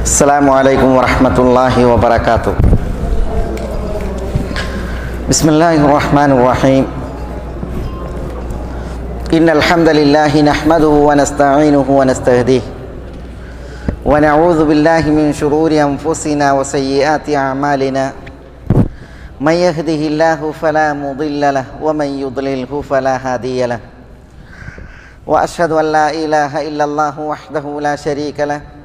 السلام عليكم ورحمة الله وبركاته. بسم الله الرحمن الرحيم. إن الحمد لله نحمده ونستعينه ونستهديه ونعوذ بالله من شرور أنفسنا وسيئات أعمالنا. من يهده الله فلا مضل له ومن يضلله فلا هادي له. وأشهد أن لا إله إلا الله وحده لا شريك له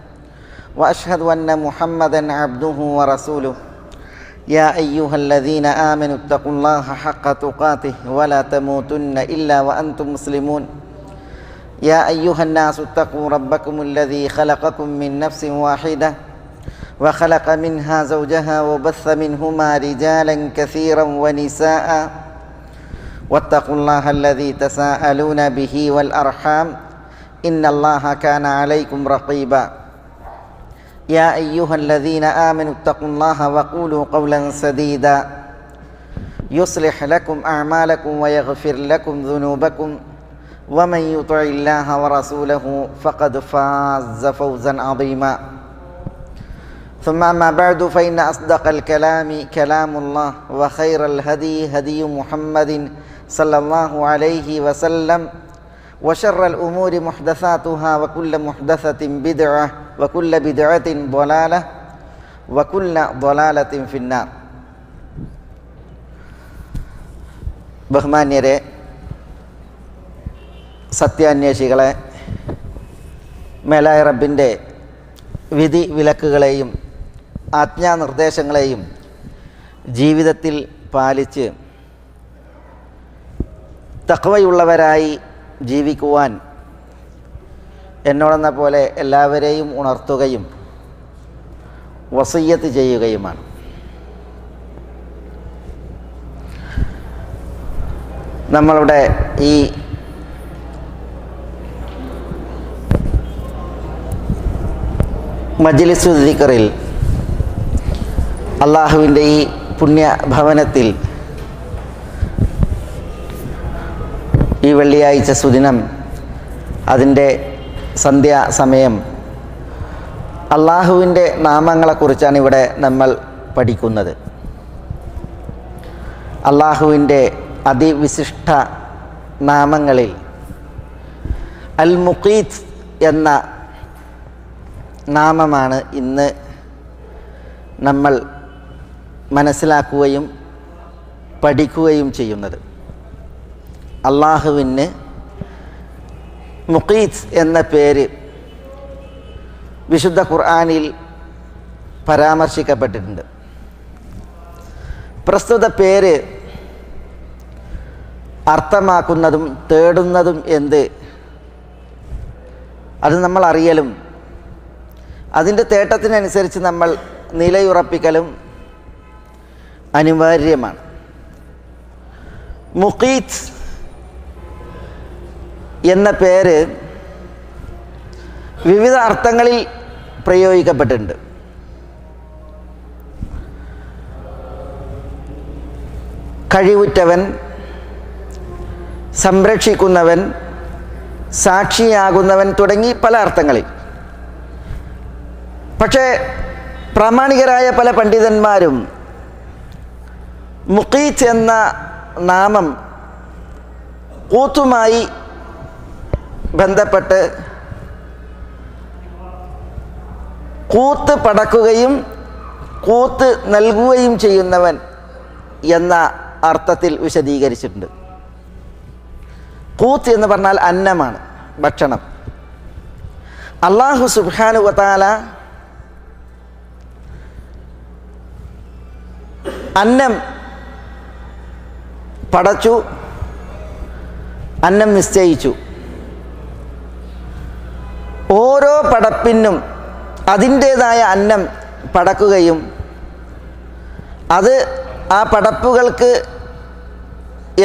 وأشهد أن محمدًا عبده ورسوله. يا أيها الذين آمنوا اتقوا الله حق تقاته ولا تموتن إلا وأنتم مسلمون. يا أيها الناس اتقوا ربكم الذي خلقكم من نفس واحدة وخلق منها زوجها وبث منهما رجالا كثيرا ونساء واتقوا الله الذي تساءلون به والأرحام إن الله كان عليكم رقيبا. يا أيها الذين آمنوا اتقوا الله وقولوا قولا سديدا يصلح لكم أعمالكم ويغفر لكم ذنوبكم ومن يطع الله ورسوله فقد فاز فوزا عظيما. ثم أما بعد فإن أصدق الكلام كلام الله وخير الهدي هدي محمد صلى الله عليه وسلم وشر الأمور محدثاتها وكل محدثة بدعة وكل بدعة ضلالة وكل ضلالة في النار. ബഹുമാന്യരെ, സത്യാന്വേഷികളെ, മേലായ റബ്ബിൻ്റെ വിധി വിലക്കുകളെയും ആജ്ഞാനിർദ്ദേശങ്ങളെയും ജീവിതത്തിൽ പാലിച്ച് തഖ്വയുള്ളവരായി ജീവിക്കുവാൻ എന്നോടെന്ന പോലെ എല്ലാവരെയും ഉണർത്തുകയും വസിയ്യത്ത് ചെയ്യുകയുമാണ്. നമ്മളുടെ ഈ മജ്ലിസു ദിക്റിൽ, അള്ളാഹുവിൻ്റെ ഈ പുണ്യഭവനത്തിൽ ഈ വെള്ളിയാഴ്ച സുദിനം, അതിൻ്റെ സന്ധ്യാസമയം അള്ളാഹുവിൻ്റെ നാമങ്ങളെക്കുറിച്ചാണ് ഇവിടെ നമ്മൾ പഠിക്കുന്നത്. അള്ളാഹുവിൻ്റെ അതിവിശിഷ്ട നാമങ്ങളിൽ അൽ മുഖീത്ത് എന്ന നാമമാണ് ഇന്ന് നമ്മൾ മനസ്സിലാക്കുകയും പഠിക്കുകയും ചെയ്യുന്നത്. അള്ളാഹുവിന് മുഖീത്ത് എന്ന പേര് വിശുദ്ധ ഖുർആനിൽ പരാമർശിക്കപ്പെട്ടിട്ടുണ്ട്. പ്രസ്തുത പേര് അർത്ഥമാക്കുന്നതും തേടുന്നതും എന്ത്, അത് നമ്മൾ അറിയലും അതിൻ്റെ തേട്ടത്തിനനുസരിച്ച് നമ്മൾ നിലയുറപ്പിക്കലും അനിവാര്യമാണ്. മുഖീത്ത് എന്ന പേര് വിവിധ അർത്ഥങ്ങളിൽ പ്രയോഗിക്കപ്പെട്ടിട്ടുണ്ട്. കഴിവുറ്റവൻ, സംരക്ഷിക്കുന്നവൻ, സാക്ഷിയാകുന്നവൻ തുടങ്ങി പല അർത്ഥങ്ങളിൽ. പക്ഷേ പ്രാമാണികരായ പല പണ്ഡിതന്മാരും മുഖീത്ത് എന്ന നാമം കൂത്തുമായി ബന്ധപ്പെട്ട് കൂത്ത് പടക്കുകയും കൂത്ത് നൽകുകയും ചെയ്യുന്നവൻ എന്ന അർത്ഥത്തിൽ വിശദീകരിച്ചിട്ടുണ്ട്. കൂത്ത് എന്ന് പറഞ്ഞാൽ അന്നമാണ്, ഭക്ഷണം. അല്ലാഹു സുബ്ഹാനഹു വ തആല അന്നം പടച്ചു, അന്നം നിശ്ചയിച്ചു. ഓരോ പടപ്പിനും അതിൻ്റേതായ അന്നം പടക്കുകയും അത് ആ പടപ്പുകൾക്ക്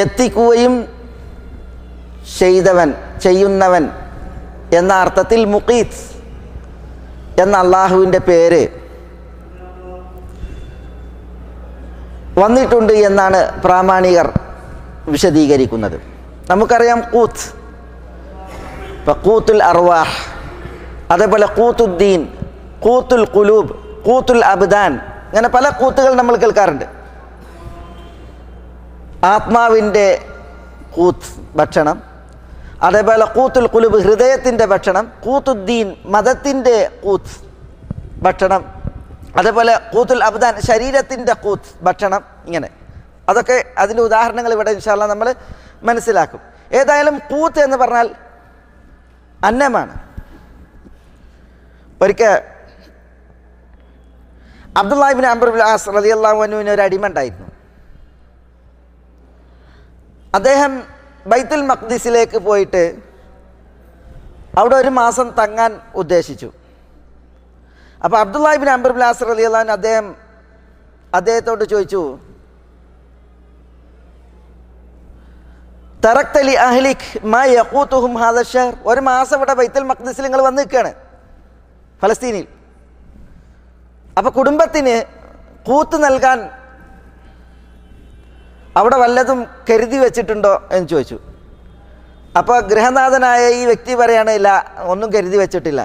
എത്തിക്കുകയും ചെയ്യുന്നവൻ എന്ന അർത്ഥത്തിൽ മുഖീത്ത് എന്ന അള്ളാഹുവിൻ്റെ പേര് വന്നിട്ടുണ്ട് എന്നാണ് പ്രാമാണികർ വിശദീകരിക്കുന്നത്. നമുക്കറിയാം കൂത്ത്, ഖൂത്തുൽ അർവാഹ്, അതേപോലെ ഖൂത്തുദ്ദീൻ, കൂത്തുൽ ഖുലൂബ്, കൂത്തുൽ അബ്ദാൻ, അങ്ങനെ പല കൂത്തുകൾ നമ്മൾ കേൾക്കാറുണ്ട്. ആത്മാവിൻ്റെ കൂത്ത് ഭക്ഷണം, അതേപോലെ കൂത്തുൽ ഖുലൂബ് ഹൃദയത്തിൻ്റെ ഭക്ഷണം, കൂത്തുദ്ദീൻ മതത്തിൻ്റെ കൂത്ത് ഭക്ഷണം, അതേപോലെ കൂത്തുൽ അബ്ദാൻ ശരീരത്തിൻ്റെ കൂത്ത് ഭക്ഷണം. ഇങ്ങനെ അതൊക്കെ അതിൻ്റെ ഉദാഹരണങ്ങൾ ഇവിടെ ഇൻഷാ അല്ലാഹ് നമ്മൾ മനസ്സിലാക്കും. ഏതായാലും കൂത്ത് എന്ന് പറഞ്ഞാൽ അന്നമാണ്. ഒരിക്കൽ അബ്ദുല്ലാഹി ഇബ്നു അംർ ഇബ്നുൽ ആസ് റളിയല്ലാഹു അൻഹുവിന് ഒരു അടിമ ഉണ്ടായിരുന്നു. അദ്ദേഹം ബൈത്തുൽ മഖ്ദിസിലേക്ക് പോയിട്ട് അവിടെ ഒരു മാസം തങ്ങാൻ ഉദ്ദേശിച്ചു. അപ്പോൾ അബ്ദുല്ലാഹി ഇബ്നു അംർ ഇബ്നുൽ ആസ് റളിയല്ലാഹു അൻഹു അദ്ദേഹത്തോട് ചോദിച്ചു, തറക്ത ലി അഹ്ലിക് മാ യഖൂതുഹും ഹാദ അശ്ശഹർ. ഒരു മാസം ഇവിടെ ബൈത്തുൽ മഖ്ദിസിൽ നിങ്ങൾ വന്ന് നിൽക്കുകയാണ്, ഫലസ്തീനിൽ. അപ്പോൾ കുടുംബത്തിന് കൂത്ത് നൽകാൻ അവിടെ വല്ലതും കരുതി വെച്ചിട്ടുണ്ടോ എന്ന് ചോദിച്ചു. അപ്പോൾ ഗൃഹനാഥനായ ഈ വ്യക്തി പറയാണ്, ഇല്ല, ഒന്നും കരുതി വെച്ചിട്ടില്ല.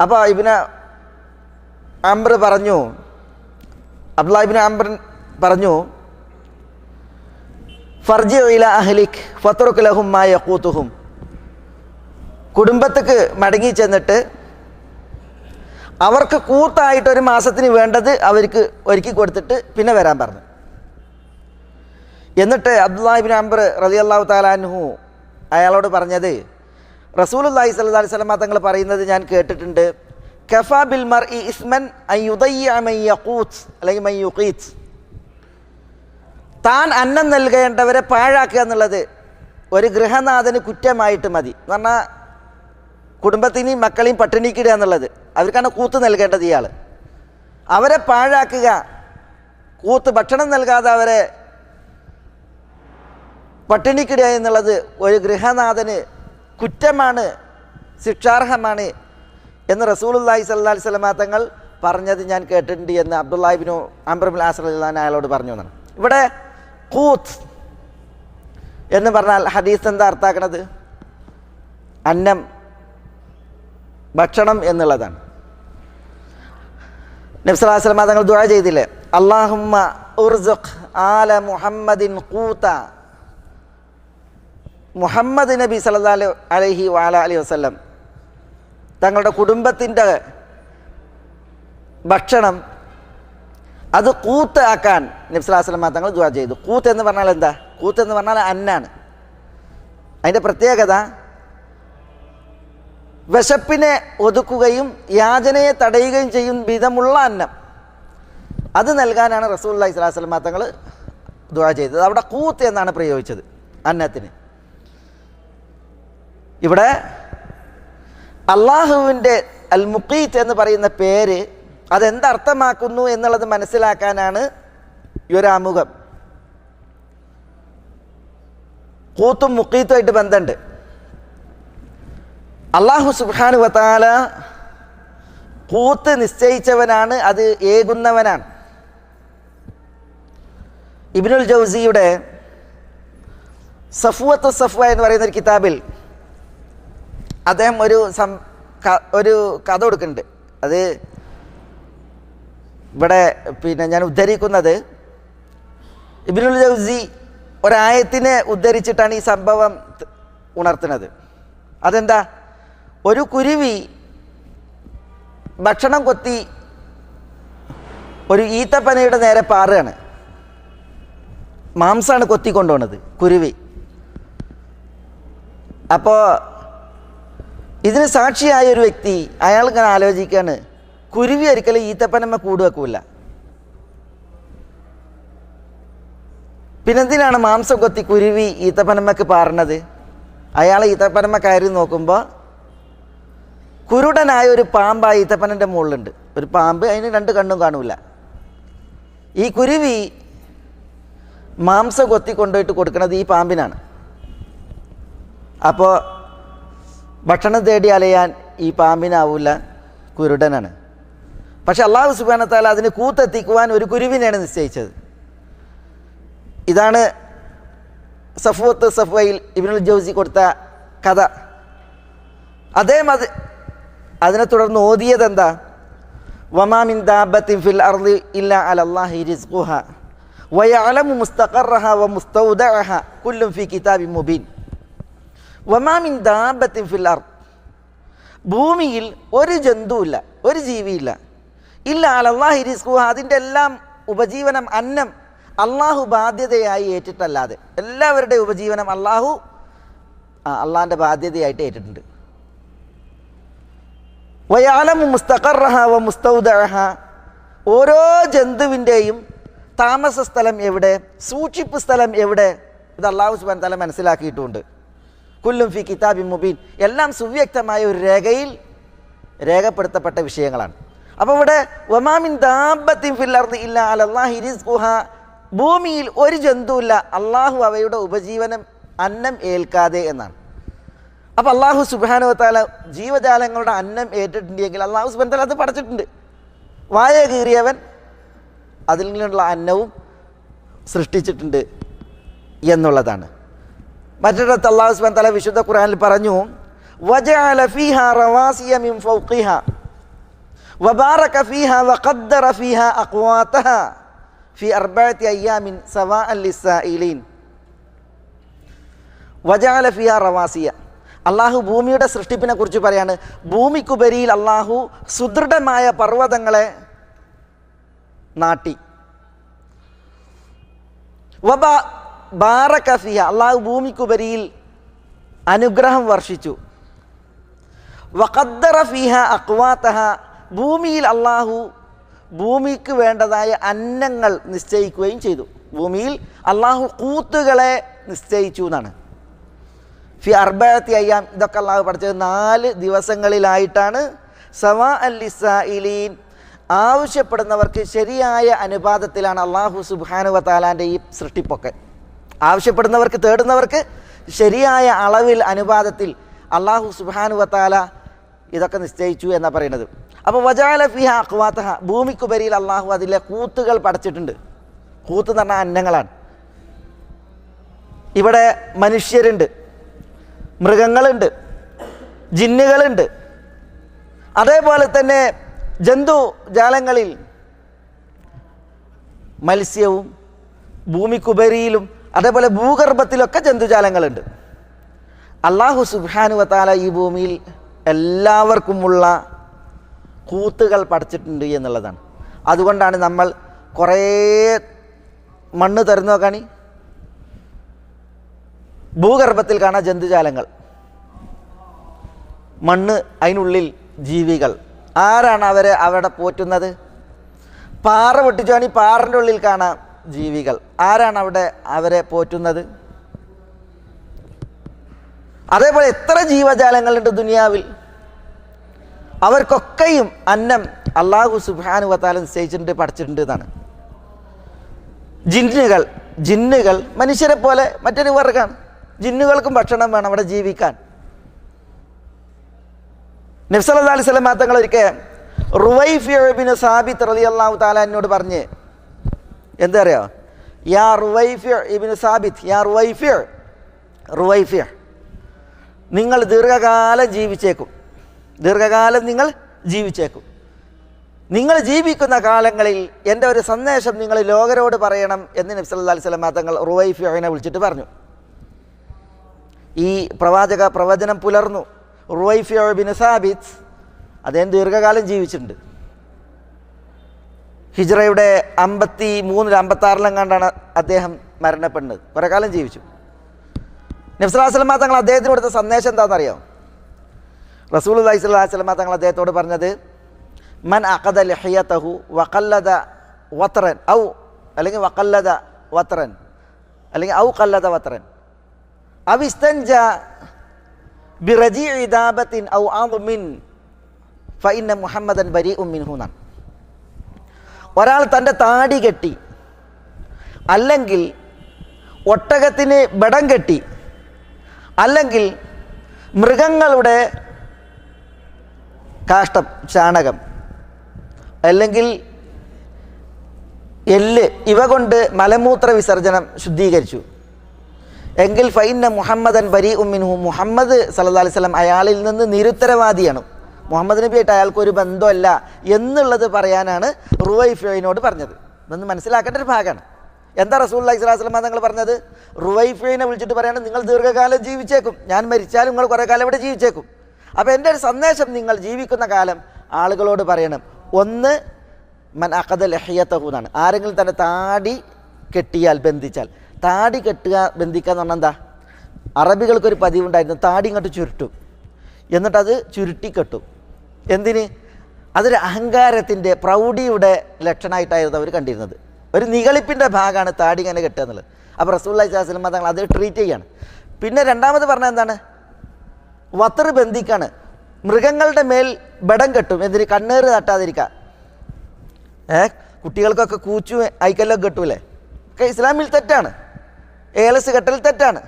അപ്പോൾ ഇബ്നു അംർ പറഞ്ഞു, അബ്ദുല്ലാഹി ഇബ്നു അംർ പറഞ്ഞു, ഫർജി ഇലാ അഹ്ലിക് ഫത്റുക് ലഹും മാ യഖൂതുഹും. കുടുംബത്തേക്ക് മടങ്ങി ചെന്നിട്ട് അവർക്ക് കൂത്തായിട്ട് ഒരു മാസത്തിന് വേണ്ടത് അവർക്ക് ഒരുക്കി കൊടുത്തിട്ട് പിന്നെ വരാൻ പറഞ്ഞു. എന്നിട്ട് അബ്ദുല്ലാഹി ഇബ്നു അംർ റളിയല്ലാഹു തആല അൻഹു അയാളോട് പറഞ്ഞത്, റസൂലുള്ളാഹി സ്വല്ലല്ലാഹി അലൈഹി വസല്ലം തങ്ങൾ പറയുന്നത് ഞാൻ കേട്ടിട്ടുണ്ട്, കഫാ ബിൽ മർഇ ഇസ്മൻ അൻ യുദയ്യ മൻ യഖൂത്ത് അല്ലെങ്കിൽ മൻ യുഖീത്ത്. താൻ അന്നം നൽകേണ്ടവരെ പാഴാക്കുക എന്നുള്ളത് ഒരു ഗൃഹനാഥന് കുറ്റമായിട്ട് മതി. എന്ന് പറഞ്ഞാൽ കുടുംബത്തിനെയും മക്കളെയും പട്ടിണിക്കിടുക എന്നുള്ളത്, അവർക്കാണ് കൂത്ത് നൽകേണ്ടത് ഇയാൾ. അവരെ പാഴാക്കുക, കൂത്ത് ഭക്ഷണം നൽകാതെ അവരെ പട്ടിണിക്കിടുക എന്നുള്ളത് ഒരു ഗൃഹനാഥന് കുറ്റമാണ്, ശിക്ഷാർഹമാണ് എന്ന് റസൂലുള്ളാഹി സ്വല്ലല്ലാഹി അലൈഹി വസല്ലം തങ്ങൾ പറഞ്ഞത് ഞാൻ കേട്ടിട്ടുണ്ട് എന്ന് അബ്ദുല്ലാഹി ഇബ്നു അംർ ഇബ്നുൽ ആസ് റളിയല്ലാഹു അൻഹു അയാളോട് പറഞ്ഞു എന്നാണ്. ഇവിടെ കൂത്ത് എന്ന് പറഞ്ഞാൽ ഹദീസ് എന്താ അർത്ഥാക്കണത്? അന്നം, ഭക്ഷണം എന്നുള്ളതാണ്. നബി സല്ലല്ലാഹു അലൈഹി വസല്ലം തങ്ങൾ ദുആ ചെയ്തില്ലേ, അല്ലാഹുമ്മ ഉർസുഖ് ആല മുഹമ്മദിൻ ഖൂത. മുഹമ്മദ് നബി സല്ലല്ലാഹു അലൈഹി വഅലൈഹി വസല്ലം തങ്ങളുടെ കുടുംബത്തിൻ്റെ ഭക്ഷണം അത് കൂത്ത് ആക്കാൻ നബി സല്ലല്ലാഹു അലൈഹി വസല്ലം തങ്ങൾ ദുആ ചെയ്തു. കൂത്ത് എന്ന് പറഞ്ഞാൽ എന്താ? കൂത്ത് എന്ന് പറഞ്ഞാൽ അന്നാണ്. അതിൻ്റെ പ്രത്യേകത വിശപ്പിനെ ഒതുക്കുകയും യാചനയെ തടയുകയും ചെയ്യും വിധമുള്ള അന്നം, അത് നൽകാനാണ് റസൂലുള്ളാഹി സ്വല്ലല്ലാഹു അലൈഹി വസല്ലം തങ്ങൾ ദുആ ചെയ്തത്. അവിടെ കൂത്ത് എന്നാണ് പ്രയോഗിച്ചത് അന്നത്തിന്. ഇവിടെ അള്ളാഹുവിൻ്റെ അൽ മുഖീത്ത് എന്ന് പറയുന്ന പേര് അതെന്തർത്ഥമാക്കുന്നു എന്നുള്ളത് മനസ്സിലാക്കാനാണ് ഈ ഒരു ആമുഖം. കൂത്തും മുഖീത്തുമായിട്ട് ബന്ധമുണ്ട്. അള്ളാഹു സുബ്ഹാനഹു വ തആല കൂത്ത് നിശ്ചയിച്ചവനാണ്, അത് ഏകുന്നവനാണ്. ഇബ്നുൽ ജൗസിയുടെ സഫ്വത്തു സഫ്വ എന്ന് പറയുന്ന ഒരു കിതാബിൽ അദ്ദേഹം ഒരു കഥ കൊടുക്കുന്നുണ്ട്. അത് ഇവിടെ ഞാൻ ഉദ്ധരിക്കുന്നത് ഇബ്നുൽ ജൗസി ഒരായത്തിനെ ഉദ്ധരിച്ചിട്ടാണ് ഈ സംഭവം ഉണർത്തുന്നത്. അതെന്താ? ഒരു കുരുവി ഭക്ഷണം കൊത്തി ഒരു ഈത്തപ്പനയുടെ നേരെ പാറുകയാണ്. മാംസമാണ് കൊത്തിക്കൊണ്ടുപോണത് കുരുവി. അപ്പോൾ ഇതിന് സാക്ഷിയായ ഒരു വ്യക്തി അയാൾ ഇങ്ങനെ ആലോചിക്കുകയാണ്, കുരുവി ഒരിക്കലും ഈത്തപ്പനമ്മ കൂടുവെക്കൂല, പിന്നെന്തിനാണ് മാംസം കൊത്തി കുരുവി ഈത്തപ്പനമ്മക്ക് പാറണത്? അയാൾ ഈത്തപ്പനമ്മ കയറി നോക്കുമ്പോൾ കുരുടനായ ഒരു പാമ്പ് ആ ഈത്തപ്പനൻ്റെ മുകളിലുണ്ട്. ഒരു പാമ്പ്, അതിന് രണ്ട് കണ്ണും കാണൂല. ഈ കുരുവി മാംസം കൊത്തി കൊണ്ടുപോയിട്ട് കൊടുക്കുന്നത് ഈ പാമ്പിനാണ്. അപ്പോൾ ഭക്ഷണം തേടി അലയാൻ ഈ പാമ്പിനാവൂല, കുരുടനാണ്. പക്ഷെ അല്ലാഹു സുബ്ഹാനഹു വ തആല അതിന് കൂത്തെത്തിക്കുവാൻ ഒരു കുരുവിനെയാണ് നിശ്ചയിച്ചത്. ഇതാണ് സഫ്വത്ത് സഫ്വയിൽ ഇബ്നുൽ ജൗസി കൊടുത്ത കഥ. അതിനെ തുടർന്ന് ഓതിയത് എന്താ? വമാ മിൻ ദാബത്തിൻ ഫിൽ അർളി ഇല്ലാ അലല്ലാഹി റിസ്ഖുഹാ വയഅലമു മുസ്തഖറഹ വമുസ്തൗദഅഹ കുല്ലും ഫീ കിതാബിൻ മുബീൻ. വമാ മിൻ ദാബത്തിൻ ഫിൽ അർള്, ഭൂമിയിൽ ഒരു ജന്തുവില്ല, ഒരു ജീവിയില്ല, ഇല്ല അലല്ലാഹി റിസ്ഖുഹാ, അതിൻ്റെ എല്ലാം ഉപജീവനം, അന്നം അള്ളാഹു ബാധ്യതയായി ഏറ്റിട്ടല്ലാതെ. എല്ലാവരുടെയും ഉപജീവനം അള്ളാഹിൻ്റെ ബാധ്യതയായിട്ട് ഏറ്റിട്ടുണ്ട്. വയഅലമു മുസ്തഖറഹ വമുസ്തൗദഅഹ, ഓരോ ജന്തുവിൻ്റെയും താമസ സ്ഥലം എവിടെ, സൂക്ഷിപ്പ് സ്ഥലം എവിടെ, ഇത് അല്ലാഹു സുബ്ഹാനഹു വ തആല മനസ്സിലാക്കിയിട്ടുമുണ്ട്. കുല്ലും ഫി കിതാബിൻ മുബീൻ, എല്ലാം സുവ്യക്തമായ ഒരു രേഖയിൽ രേഖപ്പെടുത്തപ്പെട്ട വിഷയങ്ങളാണ്. അപ്പോൾ ഇവിടെ വമാ മിൻ ദാബത്തിൻ ഫിൽ അർളി ഇല്ലാ അലല്ലാഹി റിസ്ഖുഹാ, ഭൂമിയിൽ ഒരു ജന്തുവില്ല അള്ളാഹു അവയുടെ ഉപജീവനം അന്നം ഏൽക്കാതെ എന്നാണ്. അപ്പോൾ അള്ളാഹു സുബ്ഹാനഹു വ തആല ജീവജാലങ്ങളുടെ അന്നം ഏറ്റിട്ടുണ്ടെങ്കിൽ അള്ളാഹു സുബ്ഹാനഹു വ തആല അത് പഠിച്ചിട്ടുണ്ട്. വായ കീറിയവൻ അതിൽ നിന്നുള്ള അന്നവും സൃഷ്ടിച്ചിട്ടുണ്ട് എന്നുള്ളതാണ്. മറ്റൊരിടത്ത് അള്ളാഹു സുബ്ഹാനഹു വ തആല വിശുദ്ധ ഖുർആനിൽ പറഞ്ഞു, വജഅല ഫീഹാ റവാസിയ മിൻ ഫൗഖിഹാ വബാറക ഫീഹാ വഖദ്ദറ ഫീഹാ അഖ്വാതഹാ ഫി അർബഅത്തി അയ്യാമിൻ സവാഅൻ ലിസ്സായിലീൻ. വജഅല ഫീഹാ റവാസിയ, അള്ളാഹു ഭൂമിയുടെ സൃഷ്ടിപ്പിനെ കുറിച്ച് പറയാണ്. ഭൂമിക്കുപരിയിൽ അള്ളാഹു സുദൃഢമായ പർവ്വതങ്ങളെ നാട്ടി. ബാറക ഫിഹ, അള്ളാഹു ഭൂമിക്കുപരിയിൽ അനുഗ്രഹം വർഷിച്ചു. വഖദ്ദറ ഫിഹ അഖ്വാതഹ, ഭൂമിയിൽ അള്ളാഹു ഭൂമിക്ക് വേണ്ടതായ അന്നങ്ങൾ നിശ്ചയിക്കുകയും ചെയ്തു. ഭൂമിയിൽ അള്ളാഹു കൂത്തുകളെ നിശ്ചയിച്ചു എന്നാണ്. ഫി അർബഅത്തി അയ്യാം, ഇതൊക്കെ അള്ളാഹു പഠിച്ചത് 4 ദിവസങ്ങളിലായിട്ടാണ്. സവാഅൻ ലിസ്സായിലീൻ, ആവശ്യപ്പെടുന്നവർക്ക് ശരിയായ അനുപാതത്തിലാണ് അള്ളാഹു സുബ്ഹാനഹു വ തആലാൻ്റെ ഈ സൃഷ്ടിപ്പൊക്കെ. ആവശ്യപ്പെടുന്നവർക്ക്, തേടുന്നവർക്ക് ശരിയായ അളവിൽ, അനുപാതത്തിൽ അള്ളാഹു സുബ്ഹാനഹു വ തആല ഇതൊക്കെ നിശ്ചയിച്ചു എന്നാണ് പറയുന്നത്. അപ്പോൾ വജഅല ഫിഹാ അഖ്വാതഹ, ഭൂമിക്കുപരിയിൽ അള്ളാഹു അതിലെ കൂത്തുകൾ പഠിച്ചിട്ടുണ്ട്. കൂത്ത് എന്ന് പറഞ്ഞാൽ അന്നങ്ങളാണ്. ഇവിടെ മനുഷ്യരുണ്ട്, മൃഗങ്ങളുണ്ട്, ജിന്നുകളുണ്ട്. അതേപോലെ തന്നെ ജന്തുജാലങ്ങളിൽ മത്സ്യവും ഭൂമിക്കുപരിയിലും അതേപോലെ ഭൂഗർഭത്തിലൊക്കെ ജന്തുജാലങ്ങളുണ്ട്. അള്ളാഹു സുബ്ഹാനഹു വ തആല ഈ ഭൂമിയിൽ എല്ലാവർക്കുമുള്ള കൂത്തുകൾ പഠിച്ചിട്ടുണ്ട് എന്നുള്ളതാണ്. അതുകൊണ്ടാണ് നമ്മൾ കുറേ മണ്ണ് തരുന്നു നോക്കാണി, ഭൂഗർഭത്തിൽ കാണാൻ ജന്തുജാലങ്ങൾ, മണ്ണ്, അതിനുള്ളിൽ ജീവികൾ. ആരാണ് അവിടെ പോറ്റുന്നത്? പാറ പൊട്ടിച്ചാണി പാറിൻ്റെ ഉള്ളിൽ കാണാം ജീവികൾ. ആരാണ് അവരെ പോറ്റുന്നത്? അതേപോലെ എത്ര ജീവജാലങ്ങളുണ്ട് ദുനിയാവിൽ, അവർക്കൊക്കെയും അന്നം അള്ളാഹു സുബ്ഹാനഹു വ തആല നിശ്ചയിച്ചിട്ടുണ്ട്, പഠിച്ചിട്ടുണ്ട് എന്നാണ്. ജിന്നുകൾ മനുഷ്യരെ പോലെ മറ്റൊരു വർഗ്ഗമാണ്. ജിന്നുകൾക്കും ഭക്ഷണം വേണം അവിടെ ജീവിക്കാൻ. നബി സല്ലല്ലാഹു അലൈഹി വസല്ലം തങ്ങൾ ഒരിക്കൽ റുവൈഫി ഇബ്നു സാബിത്ത് റളിയല്ലാഹു തആല എന്നോട് പറഞ്ഞ്, എന്താ അറിയോ? യാ റുവൈഫി ഇബ്നു സാബിത്ത്, യാ റുവൈഫി, നിങ്ങൾ ദീർഘകാലം ജീവിച്ചേക്കും. നിങ്ങൾ ജീവിക്കുന്ന കാലങ്ങളിൽ എൻ്റെ ഒരു സന്ദേശം നിങ്ങൾ ലോകരോട് പറയണം എന്ന് നബി സല്ലല്ലാഹു അലൈഹി വസല്ലം തങ്ങൾ റുവൈഫിനെ വിളിച്ചിട്ട് പറഞ്ഞു. ഈ പ്രവചനം പുലർന്നു. റുവൈഫി ഇബ്നു സാബിത്ത് അദ്ദേഹം ദീർഘകാലം ജീവിച്ചിട്ടുണ്ട്. ഹിജ്റയുടെ 53-56 കണ്ടാണ് അദ്ദേഹം മരണപ്പെടുന്നത്. കുറേ കാലം ജീവിച്ചു. നബി സല്ലല്ലാഹു അലൈഹി വസല്ലം തങ്ങൾ അദ്ദേഹത്തിന് കൊടുത്ത സന്ദേശം എന്താണെന്നറിയാം? റസൂലുള്ളാഹി സ്വല്ലല്ലാഹു അലൈഹി വസല്ലം തങ്ങൾ അദ്ദേഹത്തോട് പറഞ്ഞത്, മൻ അഖദ ലിഹിയതഹു വഖല്ലദ വത്രൻ അല്ലെങ്കിൽ വഖല്ലദ വത്രൻ അല്ലെങ്കിൽ ഔ ഖല്ലദ വത്രൻ ഔ ഇസ്തൻജ ബിറജീഇ ദാബത്തിൻ ഔ അദ്മിൻ ഫഇന്ന മുഹമ്മദൻ ബരീഉം മിൻഹു. ഒരാൾ തൻ്റെ താടി കെട്ടി, അല്ലെങ്കിൽ ഒട്ടകത്തിന് ബടം കെട്ടി, അല്ലെങ്കിൽ മൃഗങ്ങളുടെ കാഷ്ടം, ചാണകം, അല്ലെങ്കിൽ എല്ല്, ഇവ കൊണ്ട് മലമൂത്ര വിസർജനം ശുദ്ധീകരിച്ചു എങ്കിൽ ഫൈന്ന മുഹമ്മദൻ ബരീഉം മിൻഹു, മുഹമ്മദ് സല്ലല്ലാഹു അലൈഹി വസല്ലം അയാളിൽ നിന്ന് നിരുത്തരവാദിയാണ്, മുഹമ്മദ് നബിയായിട്ട് അയാൾക്കൊരു ബന്ധമല്ല എന്നുള്ളത് പറയാനാണ് റുവൈഫിനോട് പറഞ്ഞത്. ഇതൊന്ന് മനസ്സിലാക്കേണ്ട ഒരു ഭാഗമാണ്. എന്താ റസൂലുള്ളാഹി സ്വല്ലല്ലാഹു അലൈഹി വസല്ലം തങ്ങൾ പറഞ്ഞത്? റുവൈഫിനെ വിളിച്ചിട്ട് പറയാണ്, നിങ്ങൾ ദീർഘകാലം ജീവിച്ചേക്കും, ഞാൻ മരിച്ചാലും നിങ്ങൾ കുറേ കാലം ഇവിടെ ജീവിച്ചേക്കും. അപ്പോൾ എൻ്റെ ഒരു സന്ദേശം, നിങ്ങൾ ജീവിക്കുന്ന കാലം ആളുകളോട് പറയണം, ഒന്ന് മൻ അഖദ ലഹിയതഹു എന്നാണ്. ആരെങ്കിലും തൻ്റെ താടി കെട്ടിയാൽ, ബന്ധിച്ചാൽ, താടി കെട്ടുക ബന്ധിക്കുക എന്ന് പറഞ്ഞാൽ എന്താ? അറബികൾക്കൊരു പതിവുണ്ടായിരുന്നു, താടി ഇങ്ങോട്ട് ചുരുട്ടും, എന്നിട്ടത് ചുരുട്ടി കെട്ടും. എന്തിന്? അതൊരു അഹങ്കാരത്തിൻ്റെ, പ്രൗഢിയുടെ ലക്ഷണമായിട്ടായിരുന്നു അവർ കണ്ടിരുന്നത്. ഒരു നിഗളിപ്പിൻ്റെ ഭാഗമാണ് താടി ഇങ്ങനെ കെട്ടുക എന്നുള്ളത്. അപ്പോൾ റസൂലുള്ളാഹി സ്വല്ലല്ലാഹു അലൈഹി വസല്ലം തങ്ങൾ അത് ട്രീറ്റ് ചെയ്യാണ്. പിന്നെ രണ്ടാമത് പറഞ്ഞാൽ എന്താണ്? വത്തർ ബന്ധിക്കാണ്. മൃഗങ്ങളുടെ മേൽ ബടം കെട്ടും, എന്തിന്? കണ്ണേറ് തട്ടാതിരിക്കുക. കുട്ടികൾക്കൊക്കെ കൂച്ചു ഐക്കല്ലൊക്കെ കെട്ടൂലേ, ഒക്കെ ഇസ്ലാമിൽ തെറ്റാണ്. ഏലസ് കെട്ടൽ തെറ്റാണ്.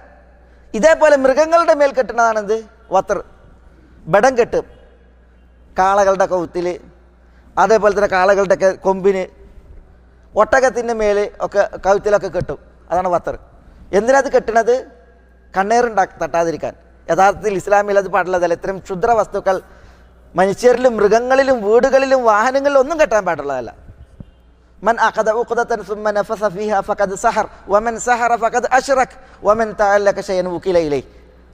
ഇതേപോലെ മൃഗങ്ങളുടെ മേൽ കെട്ടുന്നതാണെന്ത്? വത്തർ, ബടം കെട്ടും. കാളകളുടെ കൗത്തിൽ, അതേപോലെ തന്നെ കാളകളുടെ ഒക്കെ കൊമ്പിന്, ഒട്ടകത്തിൻ്റെ മേൽ ഒക്കെ കൗത്തിലൊക്കെ കെട്ടും. അതാണ് വത്തർ. എന്തിനത് കെട്ടണത്? തട്ടാതിരിക്കാൻ. യഥാർത്ഥത്തിൽ ഇസ്ലാമിൽ അത് പാടുള്ളതല്ല. ഇത്തരം ക്ഷുദ്ര വസ്തുക്കൾ മനുഷ്യരിലും മൃഗങ്ങളിലും വീടുകളിലും വാഹനങ്ങളിലും ഒന്നും കെട്ടാൻ പാടുള്ളതല്ല. മൻ അഖദ ഉഖ്ദതൻ സുമ്മ നഫസ ഫീഹാ ഫഖദ് സഹർ വമൻ സഹറ ഫഖദ് അശ്റക് വമൻ തഅല്ലക ശൈഅൻ വുകില ഇലൈഹി.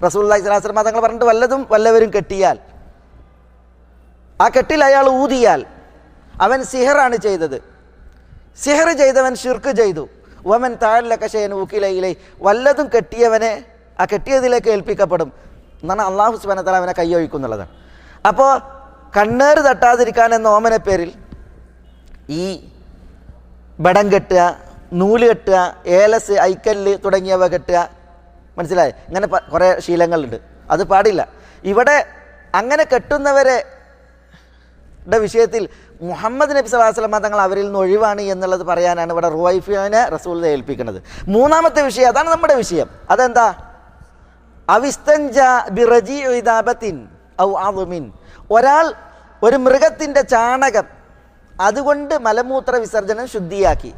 റസൂലുള്ളാഹി സ്വല്ലല്ലാഹു അലൈഹി വസല്ലം തങ്ങൾ പറഞ്ഞിട്ട്, വല്ലവരും കെട്ടിയാൽ, ആ കെട്ടിൽ അയാൾ ഊതിയാൽ അവൻ സിഹറാണ് ചെയ്തത്. സിഹർ ചെയ്തവൻ ശിർക്ക് ചെയ്തു. വമൻ തഅല്ലക ശൈഅൻ വുകില ഇലൈഹി. വല്ലതും കെട്ടിയവനെ ആ കെട്ടിയതിലേക്ക് ഏൽപ്പിക്കപ്പെടും എന്നാണ് അല്ലാഹു സുബ്ഹാനഹു വ തആല അവനെ കൈയൊഴിക്കും എന്നുള്ളതാണ്. അപ്പോൾ കണ്ണേറ് തട്ടാതിരിക്കാൻ എന്ന ഓമന പേരിൽ ഈ ബടം കെട്ടുക, നൂല് കെട്ടുക, ഏലസ്, ഐക്കല്ല് തുടങ്ങിയവ കെട്ടുക, മനസ്സിലായി? ഇങ്ങനെ കുറേ ശീലങ്ങളുണ്ട്. അത് പാടില്ല. ഇവിടെ അങ്ങനെ കെട്ടുന്നവരുടെ വിഷയത്തിൽ മുഹമ്മദ് നബി സ്വല്ലല്ലാഹു അലൈഹി വസല്ലം തങ്ങൾ അവരിൽ നിന്ന് ഒഴിവാണ് എന്നുള്ളത് പറയാനാണ് ഇവിടെ റുവൈഫിനെ റസൂൽ ഏൽപ്പിക്കുന്നത്. മൂന്നാമത്തെ വിഷയം, അതാണ് നമ്മുടെ വിഷയം. അതെന്താ? അവിസ്തഞ്ച ബിറജീഇ ദാബത്തിൻ ഔ അദ്മിൻ. ഒരാൾ ഒരു മൃഗത്തിൻ്റെ ചാണകം അതുകൊണ്ട് മലമൂത്ര വിസർജനം ശുദ്ധിയാക്കി,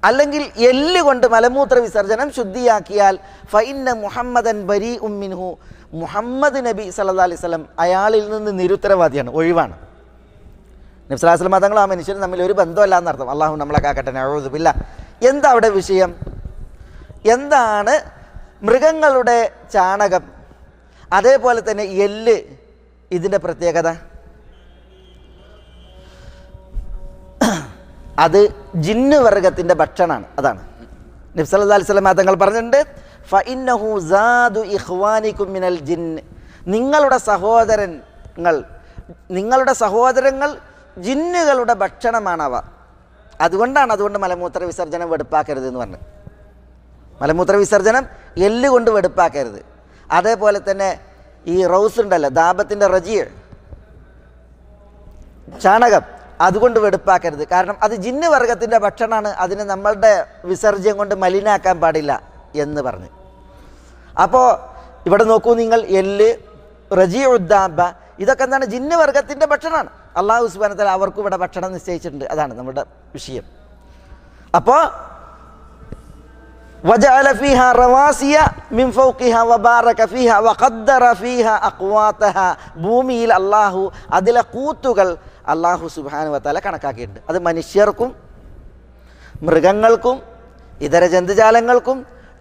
അല്ലെങ്കിൽ എല്ല് കൊണ്ട് മലമൂത്ര വിസർജനം ശുദ്ധിയാക്കിയാൽ ഫഇന്ന മുഹമ്മദൻ ബരീഉം മിൻഹു. മുഹമ്മദ് നബി സല്ലല്ലാഹു അലൈഹി വസല്ലം അയാളിൽ നിന്ന് നിരുത്തരവാദിയാണ്, ഒഴിവാണ്. നബി സല്ലല്ലാഹു അലൈഹി വസല്ലം തങ്ങളും ആ മനുഷ്യനും തമ്മിൽ ഒരു ബന്ധമല്ല എന്നർത്ഥം. അള്ളാഹു നമ്മളെ കാക്കട്ടെ, നഊദു ബില്ലാഹ്. എന്താ അവിടെ വിഷയം? എന്താണ് മൃഗങ്ങളുടെ ചാണകം അതേപോലെ തന്നെ എല്ല്, ഇതിൻ്റെ പ്രത്യേകത? അത് ജിന്ന് വർഗത്തിൻ്റെ ഭക്ഷണമാണ്. അതാണ് നബി സല്ലല്ലാഹു അലൈഹി വസല്ലം തങ്ങൾ പറഞ്ഞിട്ടുണ്ട്, ഫഇന്നഹു സാദു ഇഖ്വാനികും മിനൽ ജിന്ന്. നിങ്ങളുടെ സഹോദരങ്ങൾ ജിന്നുകളുടെ ഭക്ഷണമാണവ. അതുകൊണ്ട് മലമൂത്ര വിസർജനം വെടുപ്പാക്കരുത് എന്ന് പറഞ്ഞു. മലമൂത്ര വിസർജനം എല്ല് കൊണ്ട് വെടുപ്പാക്കരുത്. അതേപോലെ തന്നെ ഈ റൗസ് ഉണ്ടല്ലോ, ദാബത്തിൻ്റെ റജീ, ചാണകം, അതുകൊണ്ട് വെടുപ്പാക്കരുത്. കാരണം അത് ജിന്ന് വർഗത്തിൻ്റെ ഭക്ഷണമാണ്. അതിന് നമ്മളുടെ വിസർജ്യം കൊണ്ട് മലിനാക്കാൻ പാടില്ല എന്ന് പറഞ്ഞു. അപ്പോൾ ഇവിടെ നോക്കൂ നിങ്ങൾ, എല്ല്, റജീ ഉദ്ദാബ, ഇതൊക്കെ എന്താണ്? ജിന്ന് വർഗത്തിൻ്റെ ഭക്ഷണമാണ്. അല്ലാഹു സുബ്ഹാനഹു വ തആല അവർക്കും ഇവിടെ ഭക്ഷണം നിശ്ചയിച്ചിട്ടുണ്ട്. അതാണ് നമ്മുടെ വിഷയം. അപ്പോൾ വജഅല ഫീഹാ റവാസിയ മിൻ ഫൗഖിഹാ വബാറക ഫീഹാ വഖദ്ദറ ഫീഹാ അഖ്വാതഹാ. ഭൂമിയിൽ അല്ലാഹു അതിലെ കൂത്തുകൾ അല്ലാഹു സുബ്ഹാനഹു വ തആല കണക്കാക്കിയിട്ടുണ്ട്. അത് മനുഷ്യർക്കും മൃഗങ്ങൾക്കും ഇതര ജന്തുജാലങ്ങൾക്കും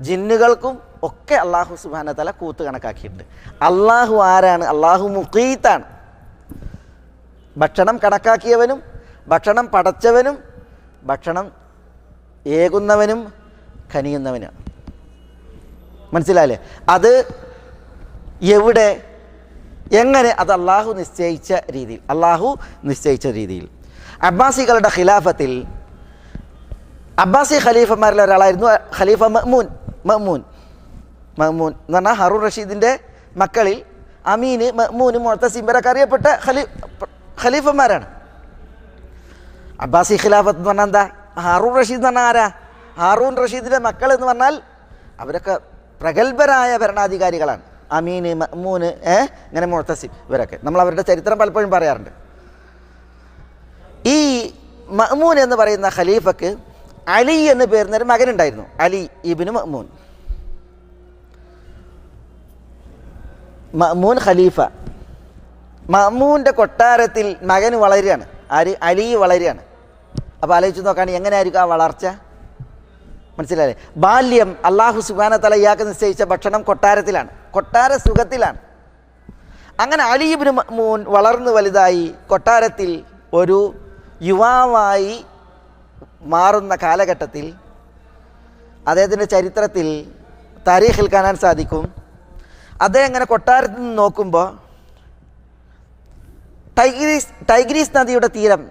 ജിന്നുകൾക്കും ഒക്കെ അല്ലാഹു സുബ്ഹാനഹു വ തആല കൂത്ത് കണക്കാക്കിയിട്ടുണ്ട്. അല്ലാഹു ആരാണ്? അല്ലാഹു മുഖീത്താണ്. ഭക്ഷണം കണക്കാക്കിയവനും ഭക്ഷണം പടച്ചവനും ഭക്ഷണം ഏകുന്നവനും കനിയുന്നവനാണ്. മനസ്സിലായില്ലേ? അത് എവിടെ, എങ്ങനെ? അത് അള്ളാഹു നിശ്ചയിച്ച രീതിയിൽ. അബ്ബാസികളുടെ ഖിലാഫത്തിൽ അബ്ബാസി ഖലീഫന്മാരിൽ ഒരാളായിരുന്നു ഖലീഫ മഅ്മൂൻ എന്ന് പറഞ്ഞാൽ ഹറൂൺ റഷീദിൻ്റെ മക്കളിൽ അമീന്, മഅ്മൂന്, മുഅ്തസിം ഇവരൊക്കെ അറിയപ്പെട്ട ഖലീഫന്മാരാണ്. അബ്ബാസി ഖിലാഫത്ത് എന്ന് പറഞ്ഞാൽ എന്താ? ഹാറൂൺ റഷീദ് എന്ന് പറഞ്ഞാൽ ആരാ? ഹാറൂൺ റഷീദിൻ്റെ മക്കൾ എന്ന് പറഞ്ഞാൽ അവരൊക്കെ പ്രഗത്ഭരായ ഭരണാധികാരികളാണ്. അമീന്, മഅ്മൂന്, ഇങ്ങനെ മുഅ്തസിം, ഇവരൊക്കെ നമ്മൾ അവരുടെ ചരിത്രം പലപ്പോഴും പറയാറുണ്ട്. ഈ മഅ്മൂൻ എന്ന് പറയുന്ന ഖലീഫക്ക് അലി എന്ന് പേരുന്നൊരു മകനുണ്ടായിരുന്നു, അലി ഇബ്നു മഅ്മൂൻ. മഅ്മൂൻ ഖലീഫ, മഅ്മൂൻ്റെ കൊട്ടാരത്തിൽ മകൻ വളരുകയാണ്. ആര്? അലി വളരുകയാണ്. അപ്പോൾ ആലോചിച്ച് നോക്കുകയാണെങ്കിൽ എങ്ങനെയായിരിക്കും ആ വളർച്ച? മനസ്സിലായില്ലേ? ബാല്യം അള്ളാഹു സുബ്ഹാനഹു വ തആല ഇയാൾക്ക് നിശ്ചയിച്ച ഭക്ഷണം കൊട്ടാരത്തിലാണ്, കൊട്ടാര സുഖത്തിലാണ്. അങ്ങനെ അലി ഇബ്നു മഅ്മൂൻ വളർന്നു വലുതായി കൊട്ടാരത്തിൽ ഒരു യുവാവായി മാറുന്ന കാലഘട്ടത്തിൽ അദ്ദേഹത്തിൻ്റെ ചരിത്രത്തിൽ താരീഖിൽ കാണാൻ സാധിക്കും. അദ്ദേഹം ഇങ്ങനെ കൊട്ടാരത്തിൽ നിന്ന് നോക്കുമ്പോൾ ടൈഗ്രീസ് നദിയുടെ തീരം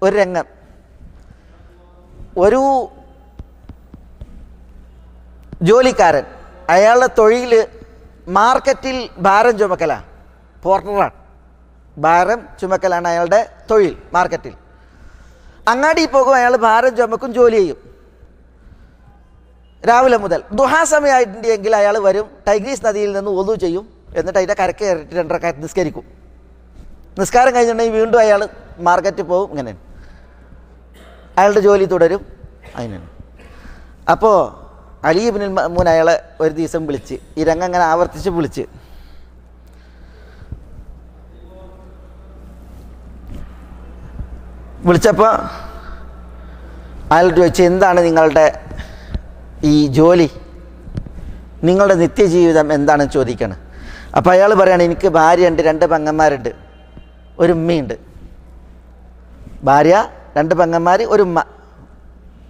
ഒരു രംഗം, ഒരു ജോലിക്കാരൻ, അയാളുടെ തൊഴിൽ മാർക്കറ്റിൽ ഭാരം ചുമക്കലാണ്, പോർട്ടറാണ്, ഭാരം ചുമക്കലാണ് അയാളുടെ തൊഴിൽ. മാർക്കറ്റിൽ അങ്ങാടി പോകും, അയാൾ ഭാരം ചുമക്കും, ജോലി ചെയ്യും. രാവിലെ മുതൽ ദുഹാ സമയമായിട്ടുണ്ടെങ്കിൽ അയാൾ വരും, ടൈഗ്രീസ് നദിയിൽ നിന്ന് ഒളു ചെയ്യും, എന്നിട്ട് അതിൻ്റെ കരക്ക് കയറിയിട്ട് 2 റക്അത്ത് നിസ്കരിക്കും. നിസ്കാരം കഴിഞ്ഞിട്ടുണ്ടെങ്കിൽ വീണ്ടും അയാൾ മാർക്കറ്റിൽ പോകും. ഇങ്ങനെ അയാളുടെ ജോലി തുടരും. അതിനാണ്. അപ്പോൾ അലി ഇബ്നുൽ മഅ്മൂൻ അയാളെ ഒരു ദിവസം വിളിച്ച്, ഈ രംഗം അങ്ങനെ ആവർത്തിച്ച് വിളിച്ച്, വിളിച്ചപ്പോൾ അയാൾ ചോദിച്ചു, എന്താണ് നിങ്ങളുടെ ഈ ജോലി, നിങ്ങളുടെ നിത്യജീവിതം എന്താണെന്ന് ചോദിക്കണം. അപ്പോൾ അയാൾ പറയാണ്, എനിക്ക് ഭാര്യയുണ്ട്, 2 പെങ്ങന്മാരുണ്ട്, ഒരു ഉമ്മയുണ്ട്. ഭാര്യ, 2 പെങ്ങന്മാർ, ഒരു ഉമ്മ,